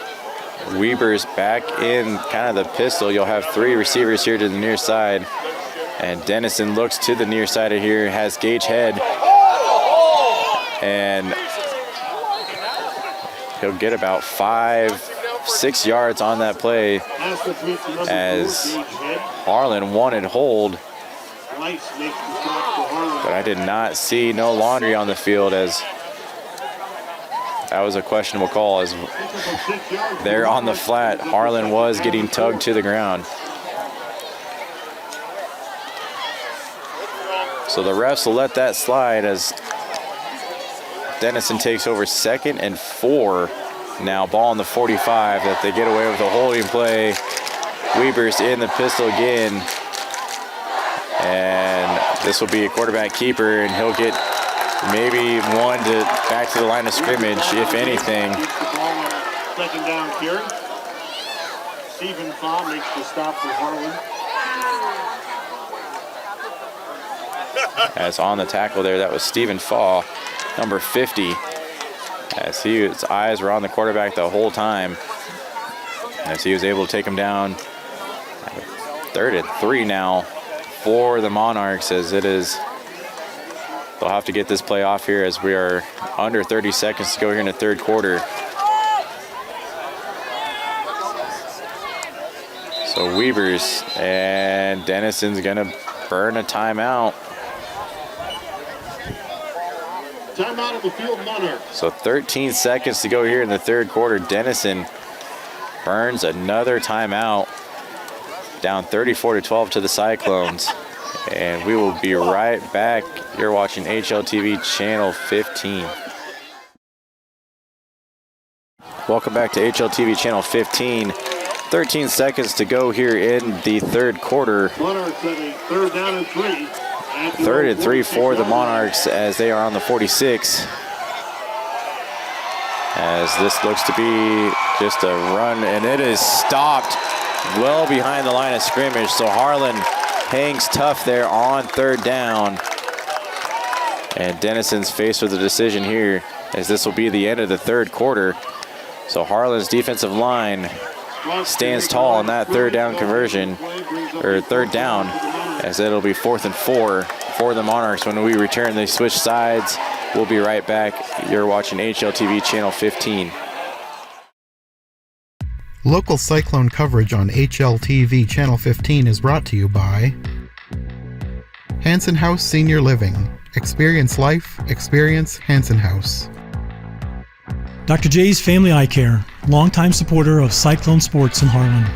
Weber's back in kind of the pistol. You'll have three receivers here to the near side. And Denison looks to the near side of here, has Gage head. And he'll get about 5-6 yards on that play, as Harlan wanted hold. But I did not see no laundry on the field, as that was a questionable call, as there on the flat, Harlan was getting tugged to the ground. So the refs will let that slide, as Denison takes over 2nd and 4. Now ball on the 45, that they get away with a holding play. Weber's in the pistol again. And this will be a quarterback keeper, and he'll get maybe one to back to the line of scrimmage, if anything. Second down carry. Stephen Faw makes the stop for Harlan. As on the tackle there, that was Stephen Faw, number 50, as his eyes were on the quarterback the whole time, as he was able to take him down. 3rd and 3 now for the Monarchs, as it is. They'll have to get this play off here, as we are under 30 seconds to go here in the third quarter. So Weber's, and Denison's gonna burn a timeout. Timeout of the field, Monarchs. So 13 seconds to go here in the third quarter. Denison burns another timeout, down 34-12 to the Cyclones. And we will be right back. You're watching HLTV Channel 15. Welcome back to HLTV Channel 15. 13 seconds to go here in the third quarter. Monarchs at a 3rd down and 3. 3rd and 3 for the Monarchs, as they are on the 46. As this looks to be just a run, and it is stopped well behind the line of scrimmage. So Harlan hangs tough there on 3rd down. And Denison's faced with a decision here, as this will be the end of the third quarter. So Harlan's defensive line stands tall on that 3rd down conversion, or 3rd down, as it'll be 4th and 4 for the Monarchs. When we return, they switch sides. We'll be right back. You're watching HLTV Channel 15. Local Cyclone coverage on HLTV Channel 15 is brought to you by Hanson House Senior Living. Experience life, experience Hanson House. Dr. J's Family Eye Care, longtime supporter of Cyclone Sports in Harlan.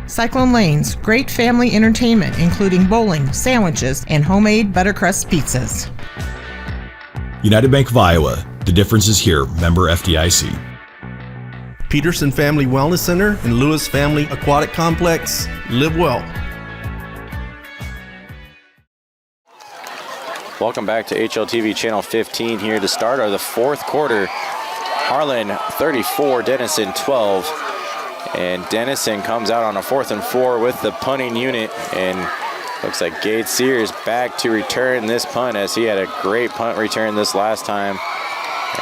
Cyclone Lanes, great family entertainment, including bowling, sandwiches, and homemade buttercrust pizzas. United Bank of Iowa. The difference is here. Member FDIC. Peterson Family Wellness Center and Lewis Family Aquatic Complex. Live well. Welcome back to HLTV Channel 15 here to start of the fourth quarter. Harlan 34, Denison 12. And Denison comes out on a 4th and 4 with the punting unit. And looks like Gage Sears back to return this punt, as he had a great punt return this last time.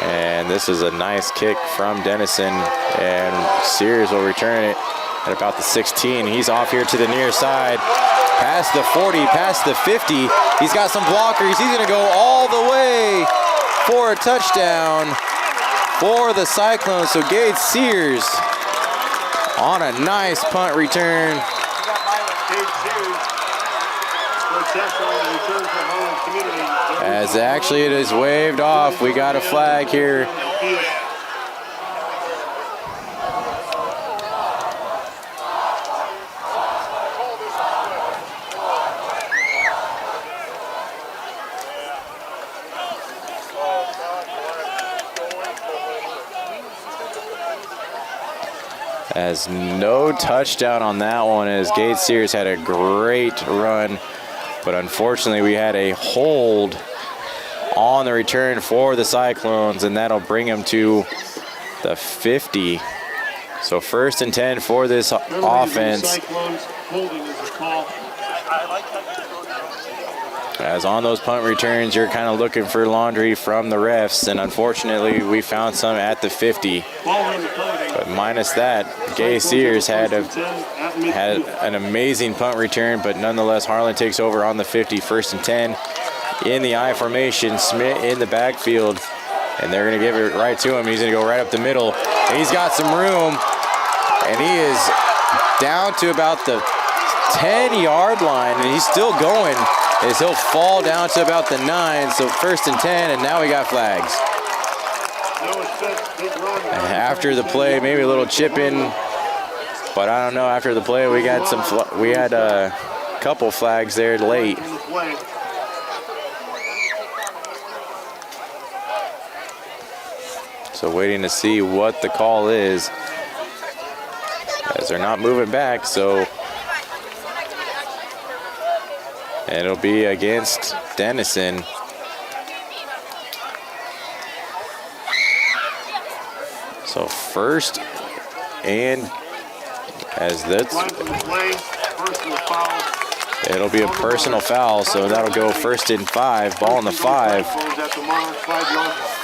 And this is a nice kick from Denison. And Sears will return it at about the 16. He's off here to the near side. Past the 40, past the 50. He's got some blockers. He's going to go all the way for a touchdown for the Cyclones. So Gage Sears on a nice punt return. As actually it is waved off. We got a flag here. As no touchdown on that one, as Gage Sears had a great run, but unfortunately we had a hold on the return for the Cyclones, and that'll bring them to the 50. So 1st and 10 for this offense. As on those punt returns, you're kind of looking for laundry from the refs, and unfortunately we found some at the 50. But minus that, Gage Sears had an amazing punt return, but nonetheless Harlan takes over on the 50, 1st and 10 in the I formation. Smith in the backfield, and they're going to give it right to him. He's going to go right up the middle, and he's got some room, and he is down to about the 10-yard line, and he's still going, as he'll fall down to about the 9. So 1st and 10, and now we got flags. After the play, maybe a little chip in, but I don't know. After the play, we got we had a couple flags there late. So waiting to see what the call is, as they're not moving back. So and it'll be against Denison. So 1st, and as that's, it'll be a personal foul, so that'll go 1st and 5, ball on the 5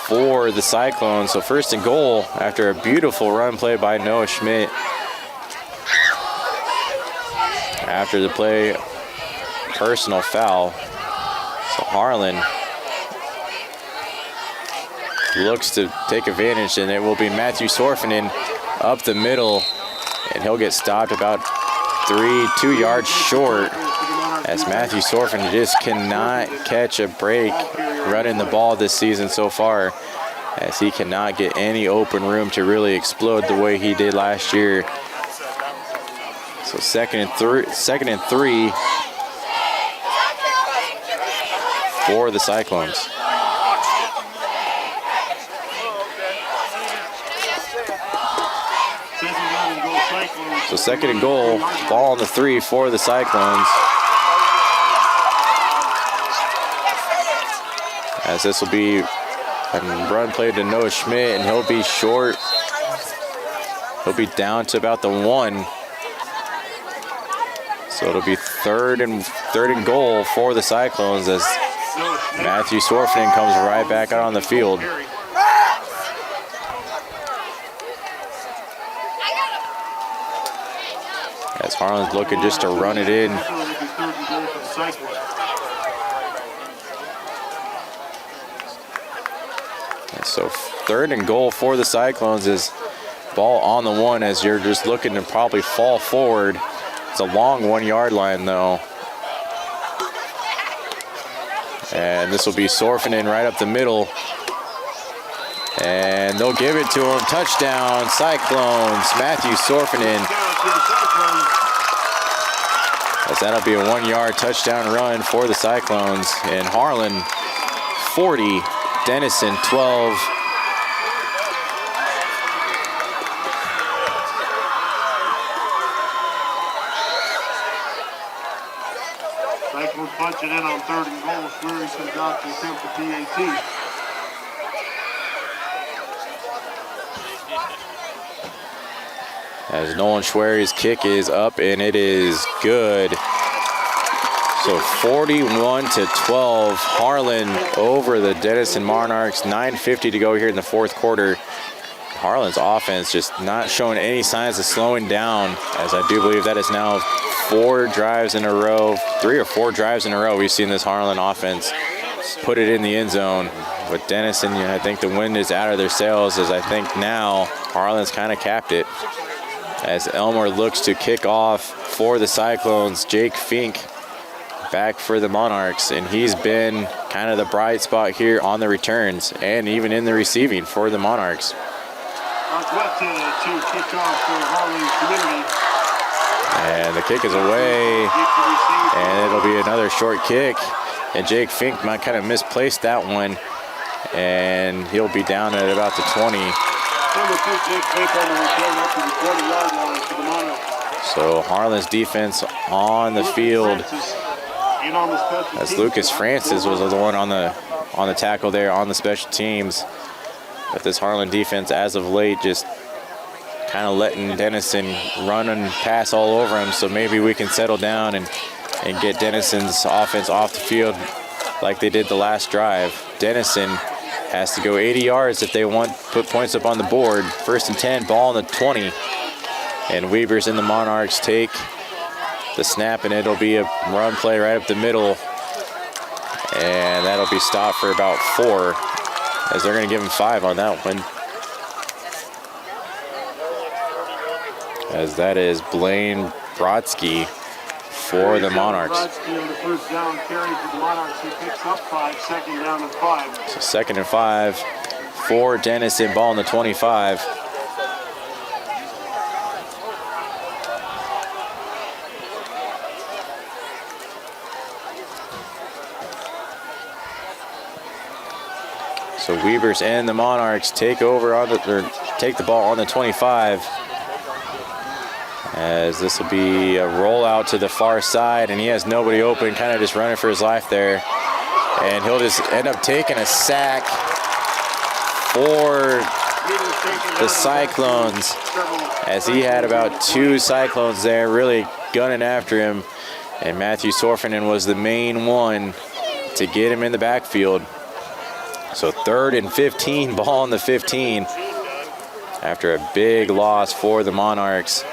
for the Cyclones. So 1st and goal after a beautiful run play by Noah Schmidt. After the play, personal foul. So Harlan looks to take advantage, and it will be Matthew Sorfinen up the middle, and he'll get stopped about 2 yards short, as Matthew Sorfinen just cannot catch a break running the ball this season so far, as he cannot get any open room to really explode the way he did last year. So 2nd and 3 for the Cyclones. So 2nd and goal, ball on the 3 for the Cyclones. As this will be a run play to Noah Schmidt, and he'll be short. He'll be down to about the 1. So it'll be third and goal for the Cyclones, as Matthew Sorfinen comes right back out on the field. As Harlan's looking just to run it in. And so 3rd and goal for the Cyclones is ball on the 1, as you're just looking to probably fall forward. It's a long 1-yard line though. And this will be Sorfinen right up the middle. And they'll give it to him. Touchdown, Cyclones, Matthew Sorfinen. As that'll be a 1-yard touchdown run for the Cyclones. And Harlan 40, Denison 12. Cyclone punt switch it in on 3rd and goal. Schwery comes out to attempt the PAT. As Nolan Schwery's kick is up, and it is good. So 41-12, Harlan over the Denison Monarchs. 9:50 to go here in the 4th quarter. Harlan's offense just not showing any signs of slowing down, as I do believe that is now 4 drives in a row, 3 or 4 drives in a row we've seen this Harlan offense put it in the end zone. With Denison, I think the wind is out of their sails, as I think now Harlan's kind of capped it. As Elmer looks to kick off for the Cyclones, Jake Fink back for the Monarchs, and he's been kind of the bright spot here on the returns and even in the receiving for the Monarchs. To kick off for Harlan Community. And the kick is away, and it'll be another short kick, and Jake Fink might kind of misplaced that one, and he'll be down at about the 20. So Harlan's defense on the field, as Lucas Francis was the one on the tackle there on the special teams. But this Harlan defense, as of late, just kind of letting Denison run and pass all over him. So maybe we can settle down and get Denison's offense off the field like they did the last drive. Denison has to go 80 yards if they want to put points up on the board. 1st and 10, ball on the 20. And Weavers and the Monarchs take the snap, and it'll be a run play right up the middle. And that'll be stopped for about 4, as they're going to give him 5 on that one. As that is Blaine Brodsky for the Monarchs. Brodsky on the 1st down carry for the Monarchs. He picks up 5, 2nd down and 5. So 2nd and 5 for Denison, ball on the 25. So Weavers and the Monarchs take over on take the ball on the 25. As this will be a rollout to the far side, and he has nobody open, kind of just running for his life there. And he'll just end up taking a sack for the Cyclones, as he had about 2 Cyclones there really gunning after him. And Matthew Sorfinen was the main one to get him in the backfield. So 3rd and 15, ball on the 15 after a big loss for the Monarchs.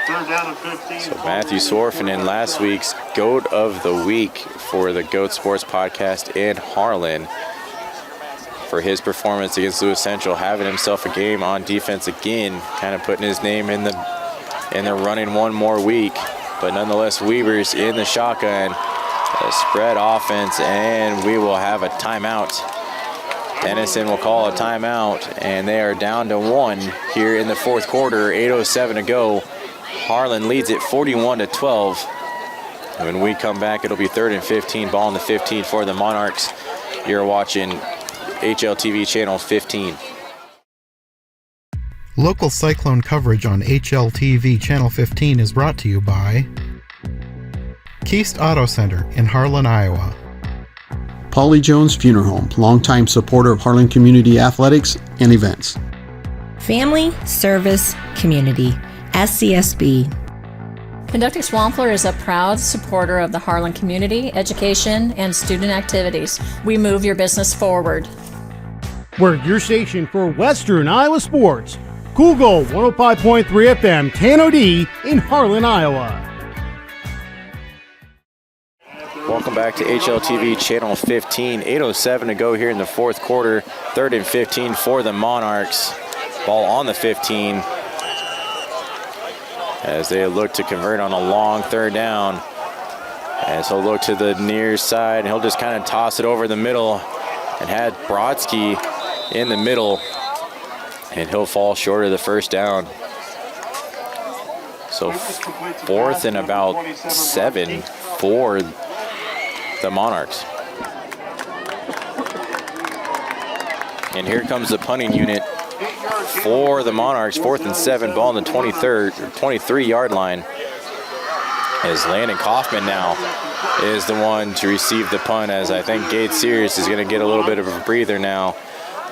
So Matthew Sorfinen, last week's GOAT of the Week for the GOAT Sports Podcast in Harlan, for his performance against Lewis Central, having himself a game on defense again, kind of putting his name in the running one more week. But nonetheless, Weavers in the shotgun, a spread offense, and we will have a timeout. Denison will call a timeout, and they are down to 1 here in the 4th quarter. 8:07 to go. Harlan leads it 41-12. When we come back, it'll be 3rd and 15, ball on the 15 for the Monarchs. You're watching HLTV Channel 15. Local Cyclone coverage on HLTV Channel 15 is brought to you by Keast Auto Center in Harlan, Iowa. Polly Jones Funeral Home, longtime supporter of Harlan Community Athletics and events. Family, service, community. SCSB. Conducting Swampler is a proud supporter of the Harlan community, education, and student activities. We move your business forward. We're your station for Western Iowa sports. Google 105.3 FM, KNOD in Harlan, Iowa. Welcome back to HLTV Channel 15. 8:07 to go here in the 4th quarter. 3rd and 15 for the Monarchs. Ball on the 15. As they look to convert on a long 3rd down. As he'll look to the near side, and he'll just kind of toss it over the middle, and had Brodsky in the middle, and he'll fall short of the 1st down. So 4th and about 7 for the Monarchs. And here comes the punting unit for the Monarchs. 4th and 7, ball on the 23-yard line. As Landon Kaufman now is the one to receive the punt, as I think Gage Sears is going to get a little bit of a breather now.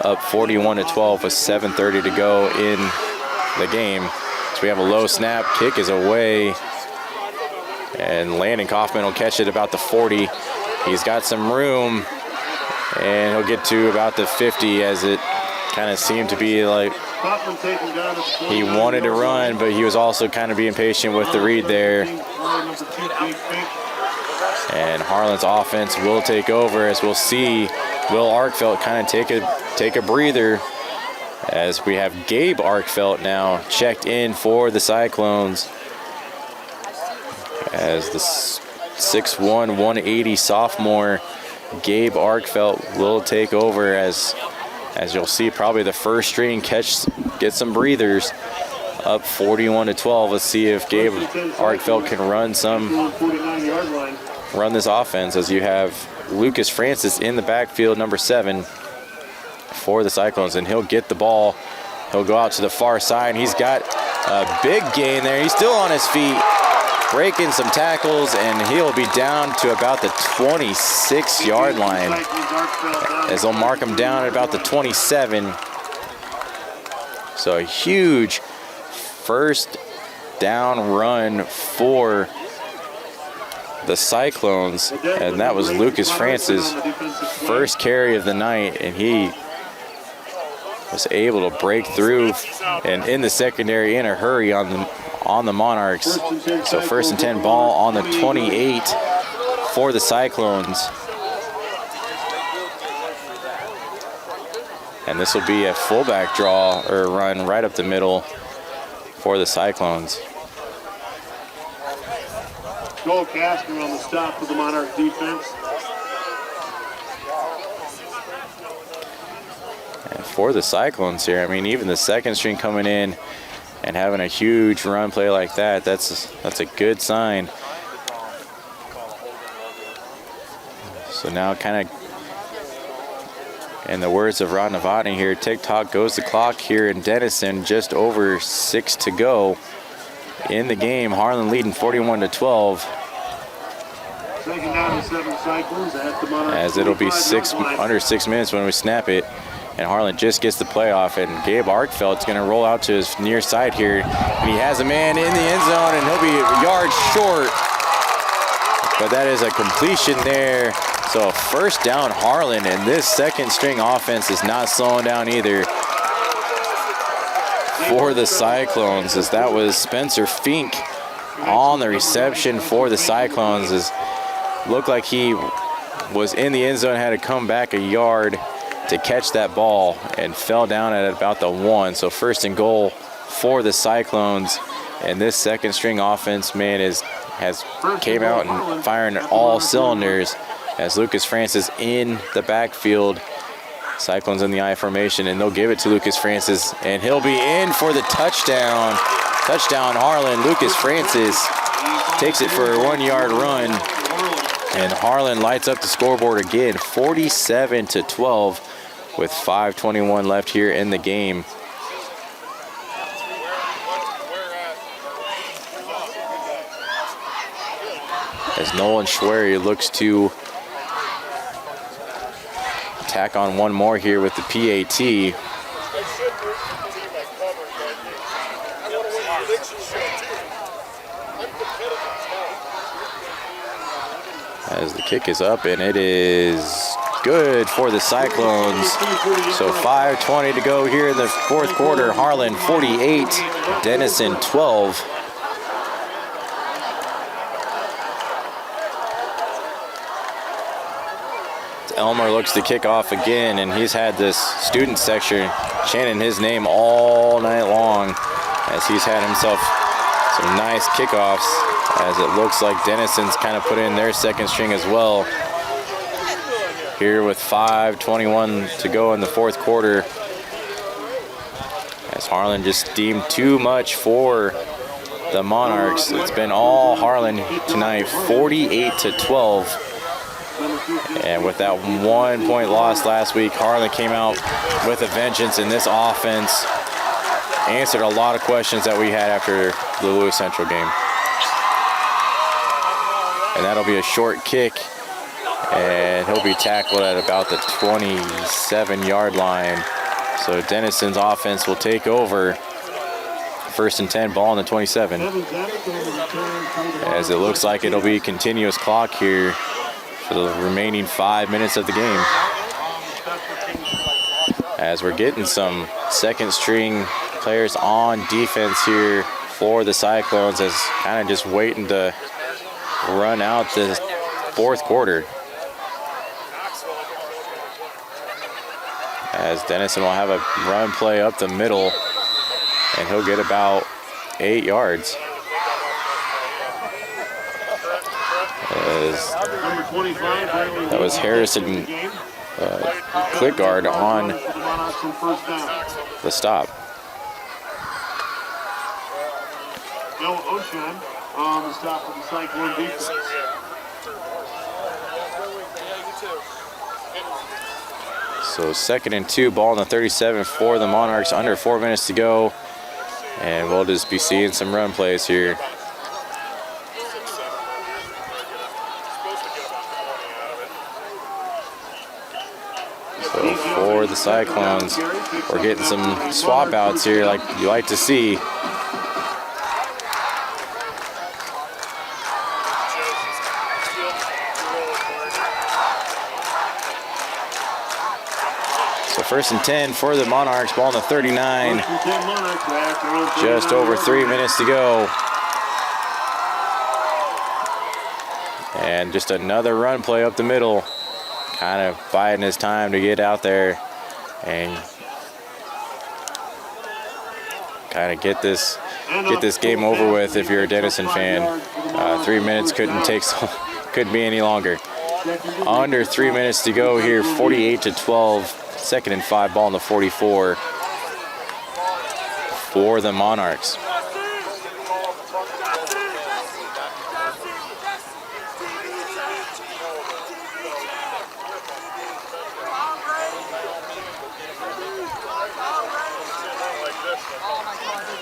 Up 41-12 with 7:30 to go in the game. So we have a low snap. Kick is away. And Landon Kaufman will catch it about the 40. He's got some room. And he'll get to about the 50, as it kind of seemed to be like he wanted to run, but he was also kind of being patient with the read there. And Harlan's offense will take over, as we'll see Will Arkfeld kind of take a breather, as we have Gabe Arkfeld now checked in for the Cyclones, as the 6'1", 180 sophomore Gabe Arkfeld will take over, as you'll see probably the first string get some breathers. Up 41-12. Let's see if Gabe Arkfeld can run this offense, as you have Lucas Francis in the backfield, number 7 for the Cyclones, and he'll get the ball. He'll go out to the far side, and he's got a big gain there. He's still on his feet, breaking some tackles, and he'll be down to about the 26-yard line, as they'll mark him down at about the 27. So a huge first down run for the Cyclones, and that was Lucas Francis' first carry of the night, and he was able to break through and in the secondary in a hurry on the Monarchs. So 1st and 10, ball on the 28 for the Cyclones. And this will be a fullback draw or run right up the middle for the Cyclones. Joel Kastner on the stop for the Monarch defense. And for the Cyclones here, I mean, even the second string coming in and having a huge run play like that, that's a good sign. So now kind of, in the words of Rod Novotny here, tick-tock goes the clock here in Denison, just over 6 to go in the game. Harlan leading 41-12. Second down to 7 Cyclones at the Monarch, as it'll be under 6 minutes when we snap it. And Harlan just gets the playoff, and Gabe Arkfeld's going to roll out to his near side here. And he has a man in the end zone, and he'll be a yard short. But that is a completion there. So first down Harlan, and this second string offense is not slowing down either for the Cyclones, as that was Spencer Fink on the reception for the Cyclones. As looked like he was in the end zone, had to come back a yard to catch that ball, and fell down at about the 1. So 1st and goal for the Cyclones, and this second string offense, man, has came out and firing all cylinders, as Lucas Francis in the backfield. Cyclones in the I formation, and they'll give it to Lucas Francis, and he'll be in for the touchdown. Touchdown Harlan. Lucas Francis takes it for a 1-yard run, and Harlan lights up the scoreboard again, 47-12, with 5:21 left here in the game. As Nolan Schwery looks to tack on one more here with the PAT. As the kick is up, and it is good for the Cyclones. So 5:20 to go here in the fourth quarter. Harlan 48, Denison 12. Elmer looks to kick off again, and he's had this student section chanting his name all night long, as he's had himself some nice kickoffs, as it looks like Denison's kind of put in their second string as well. Here with 5:21 to go in the fourth quarter, as Harlan just deemed too much for the Monarchs. It's been all Harlan tonight, 48-12. And with that 1 point loss last week, Harlan came out with a vengeance in this offense. Answered a lot of questions that we had after the Lewis Central game. And that'll be a short kick. And he'll be tackled at about the 27-yard line. So Denison's offense will take over. 1st and 10, ball on the 27. As it looks like it'll be continuous clock here for the remaining 5 minutes of the game. As we're getting some second string players on defense here for the Cyclones, as kind of just waiting to run out the 4th quarter. As Denison will have a run play up the middle, and he'll get about 8 yards. As that was Harrison Clickguard on the stop. Bill Ocean on the stop of the Cyclone defense. So 2nd and 2, ball on the 37 for the Monarchs, under 4 minutes to go. And we'll just be seeing some run plays here. So for the Cyclones, we're getting some swap outs here like you like to see. So 1st and 10 for the Monarchs, ball on the 39. Just over 3 minutes to go. And just another run play up the middle. Kind of biding his time to get out there and kind of get this game over with if you're a Denison fan. 3 minutes couldn't be any longer. Under 3 minutes to go here, 48-12. 2nd and 5, ball on the 44 for the Monarchs.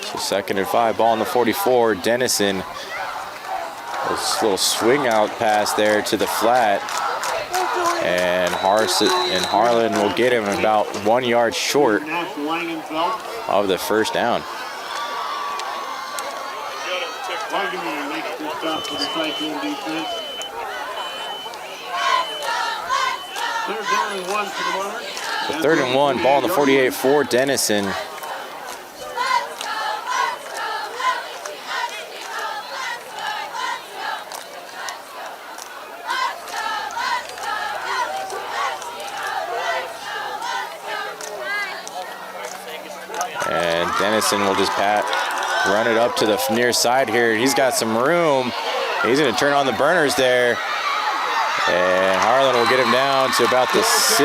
So 2nd and 5, ball on the 44. Denison, this little swing out pass there to the flat. And Harlan will get him about 1 yard short of the 1st down. So 3rd and 1, ball on the 48 for Denison. And Denison will just run it up to the near side here. He's got some room. He's going to turn on the burners there. And Harlan will get him down to about the 6.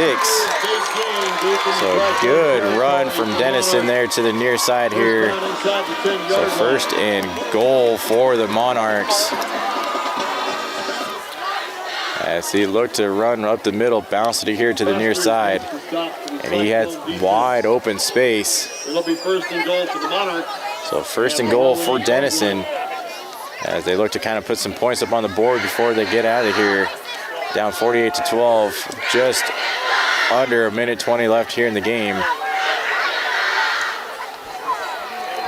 So good run from Denison there to the near side here. So 1st and goal for the Monarchs. As he looked to run up the middle, bounced it here to the near side. And he had wide open space. It'll be 1st and goal for the Monarchs. So 1st and goal for Denison as they look to kind of put some points up on the board before they get out of here. Down 48-12, just under a minute 20 left here in the game.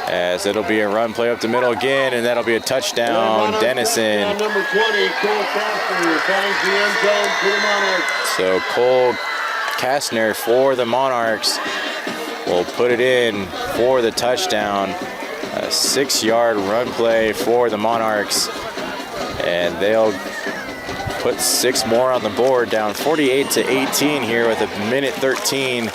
As it'll be a run play up the middle again, and that'll be a touchdown, Denison. Number 20, Cole Kastner finds the end zone for the Monarchs. So Cole Kastner for the Monarchs will put it in for the touchdown. A 6-yard run play for the Monarchs, and they'll put 6 more on the board, down 48-18 here with a minute 13.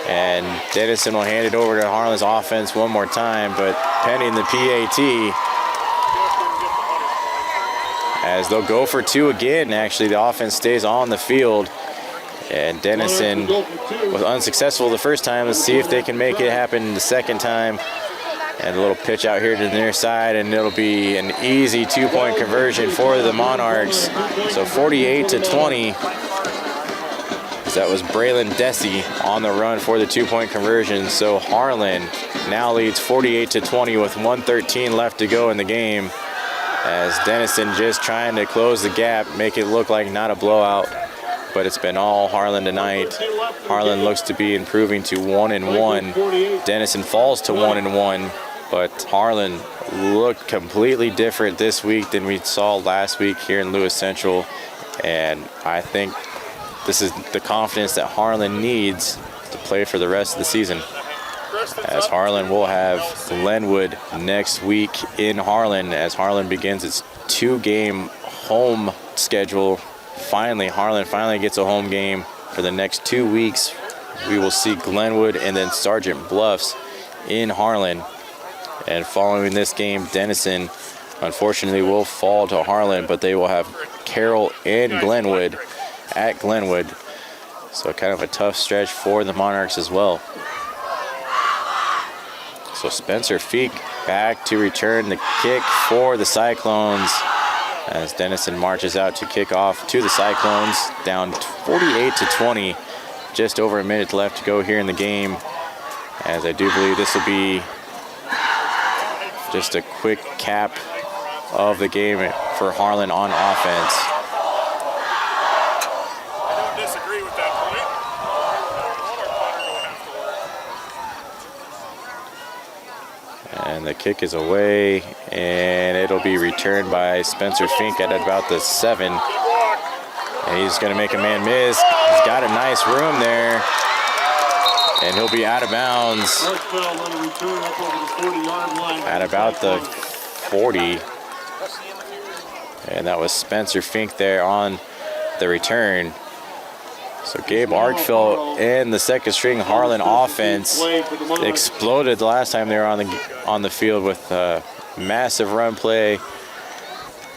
And Denison will hand it over to Harlan's offense one more time, but pending the PAT, as they'll go for 2 again. Actually, the offense stays on the field. And Denison was unsuccessful the first time. Let's see if they can make it happen the second time. And a little pitch out here to the near side, and it'll be an easy 2-point conversion for the Monarchs. So 48-20. That was Braylon Desi on the run for the two-point conversion. So Harlan now leads 48-20 with 1:13 left to go in the game, as Denison just trying to close the gap, make it look like not a blowout, but it's been all Harlan tonight. Harlan looks to be improving to 1-1. Denison falls to 1-1, but Harlan looked completely different this week than we saw last week here in Lewis Central, and I think this is the confidence that Harlan needs to play for the rest of the season, as Harlan will have Glenwood next week in Harlan, as Harlan begins its 2-game home schedule. Harlan finally gets a home game for the next 2 weeks. We will see Glenwood and then Sergeant Bluffs in Harlan. And following this game, Denison unfortunately will fall to Harlan, but they will have Carroll and Glenwood at Glenwood. So kind of a tough stretch for the Monarchs as well. So Spencer Feek back to return the kick for the Cyclones, as Denison marches out to kick off to the Cyclones, down 48-20. Just over a minute left to go here in the game, as I do believe this will be just a quick cap of the game for Harlan on offense. And the kick is away, and it'll be returned by Spencer Fink at about the 7. And he's going to make a man miss. He's got a nice room there, and he'll be out of bounds at about the 40. And that was Spencer Fink there on the return. So Gabe Arkfeld and the second string Harlan offense exploded the last time they were on the field with a massive run play,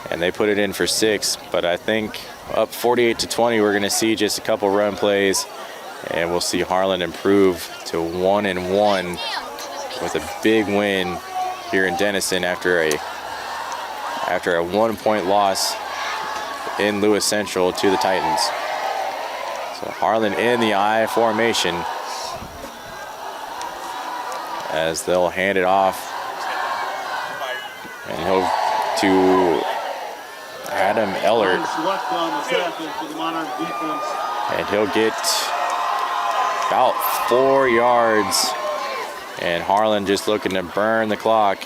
and they put it in for 6. But I think up 48-20, we're going to see just a couple run plays, and we'll see Harlan improve to 1-1 with a big win here in Denison after a 1-point loss in Lewis Central to the Titans. So Harlan in the I formation, as they'll hand it off, and he'll to Adam Ellert, and he'll get about 4 yards, and Harlan just looking to burn the clock.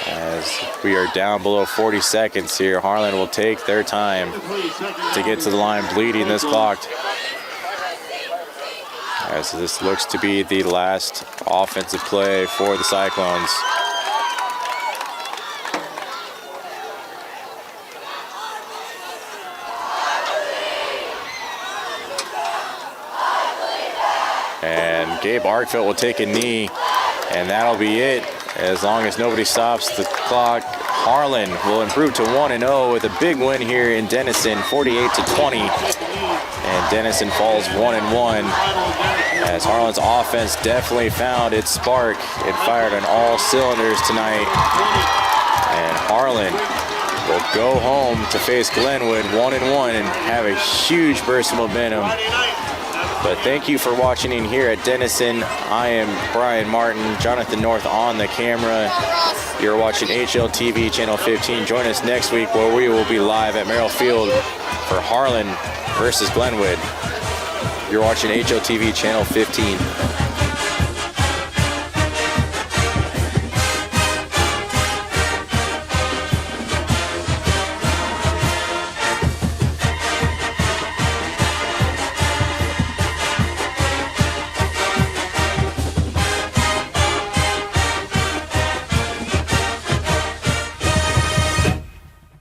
As we are down below 40 seconds here, Harlan will take their time to get to the line, bleeding this clock, as this looks to be the last offensive play for the Cyclones. And Gabe Arkfeld will take a knee, and that'll be it. As long as nobody stops the clock, Harlan will improve to 1-0 with a big win here in Denison, 48-20. And Denison falls 1-1, as Harlan's offense definitely found its spark and fired on all cylinders tonight. And Harlan will go home to face Glenwood 1-1 and have a huge burst of momentum. But thank you for watching in here at Denison. I am Brian Martin, Jonathan North on the camera. You're watching HLTV Channel 15. Join us next week where we will be live at Merrill Field for Harlan versus Glenwood. You're watching HLTV Channel 15.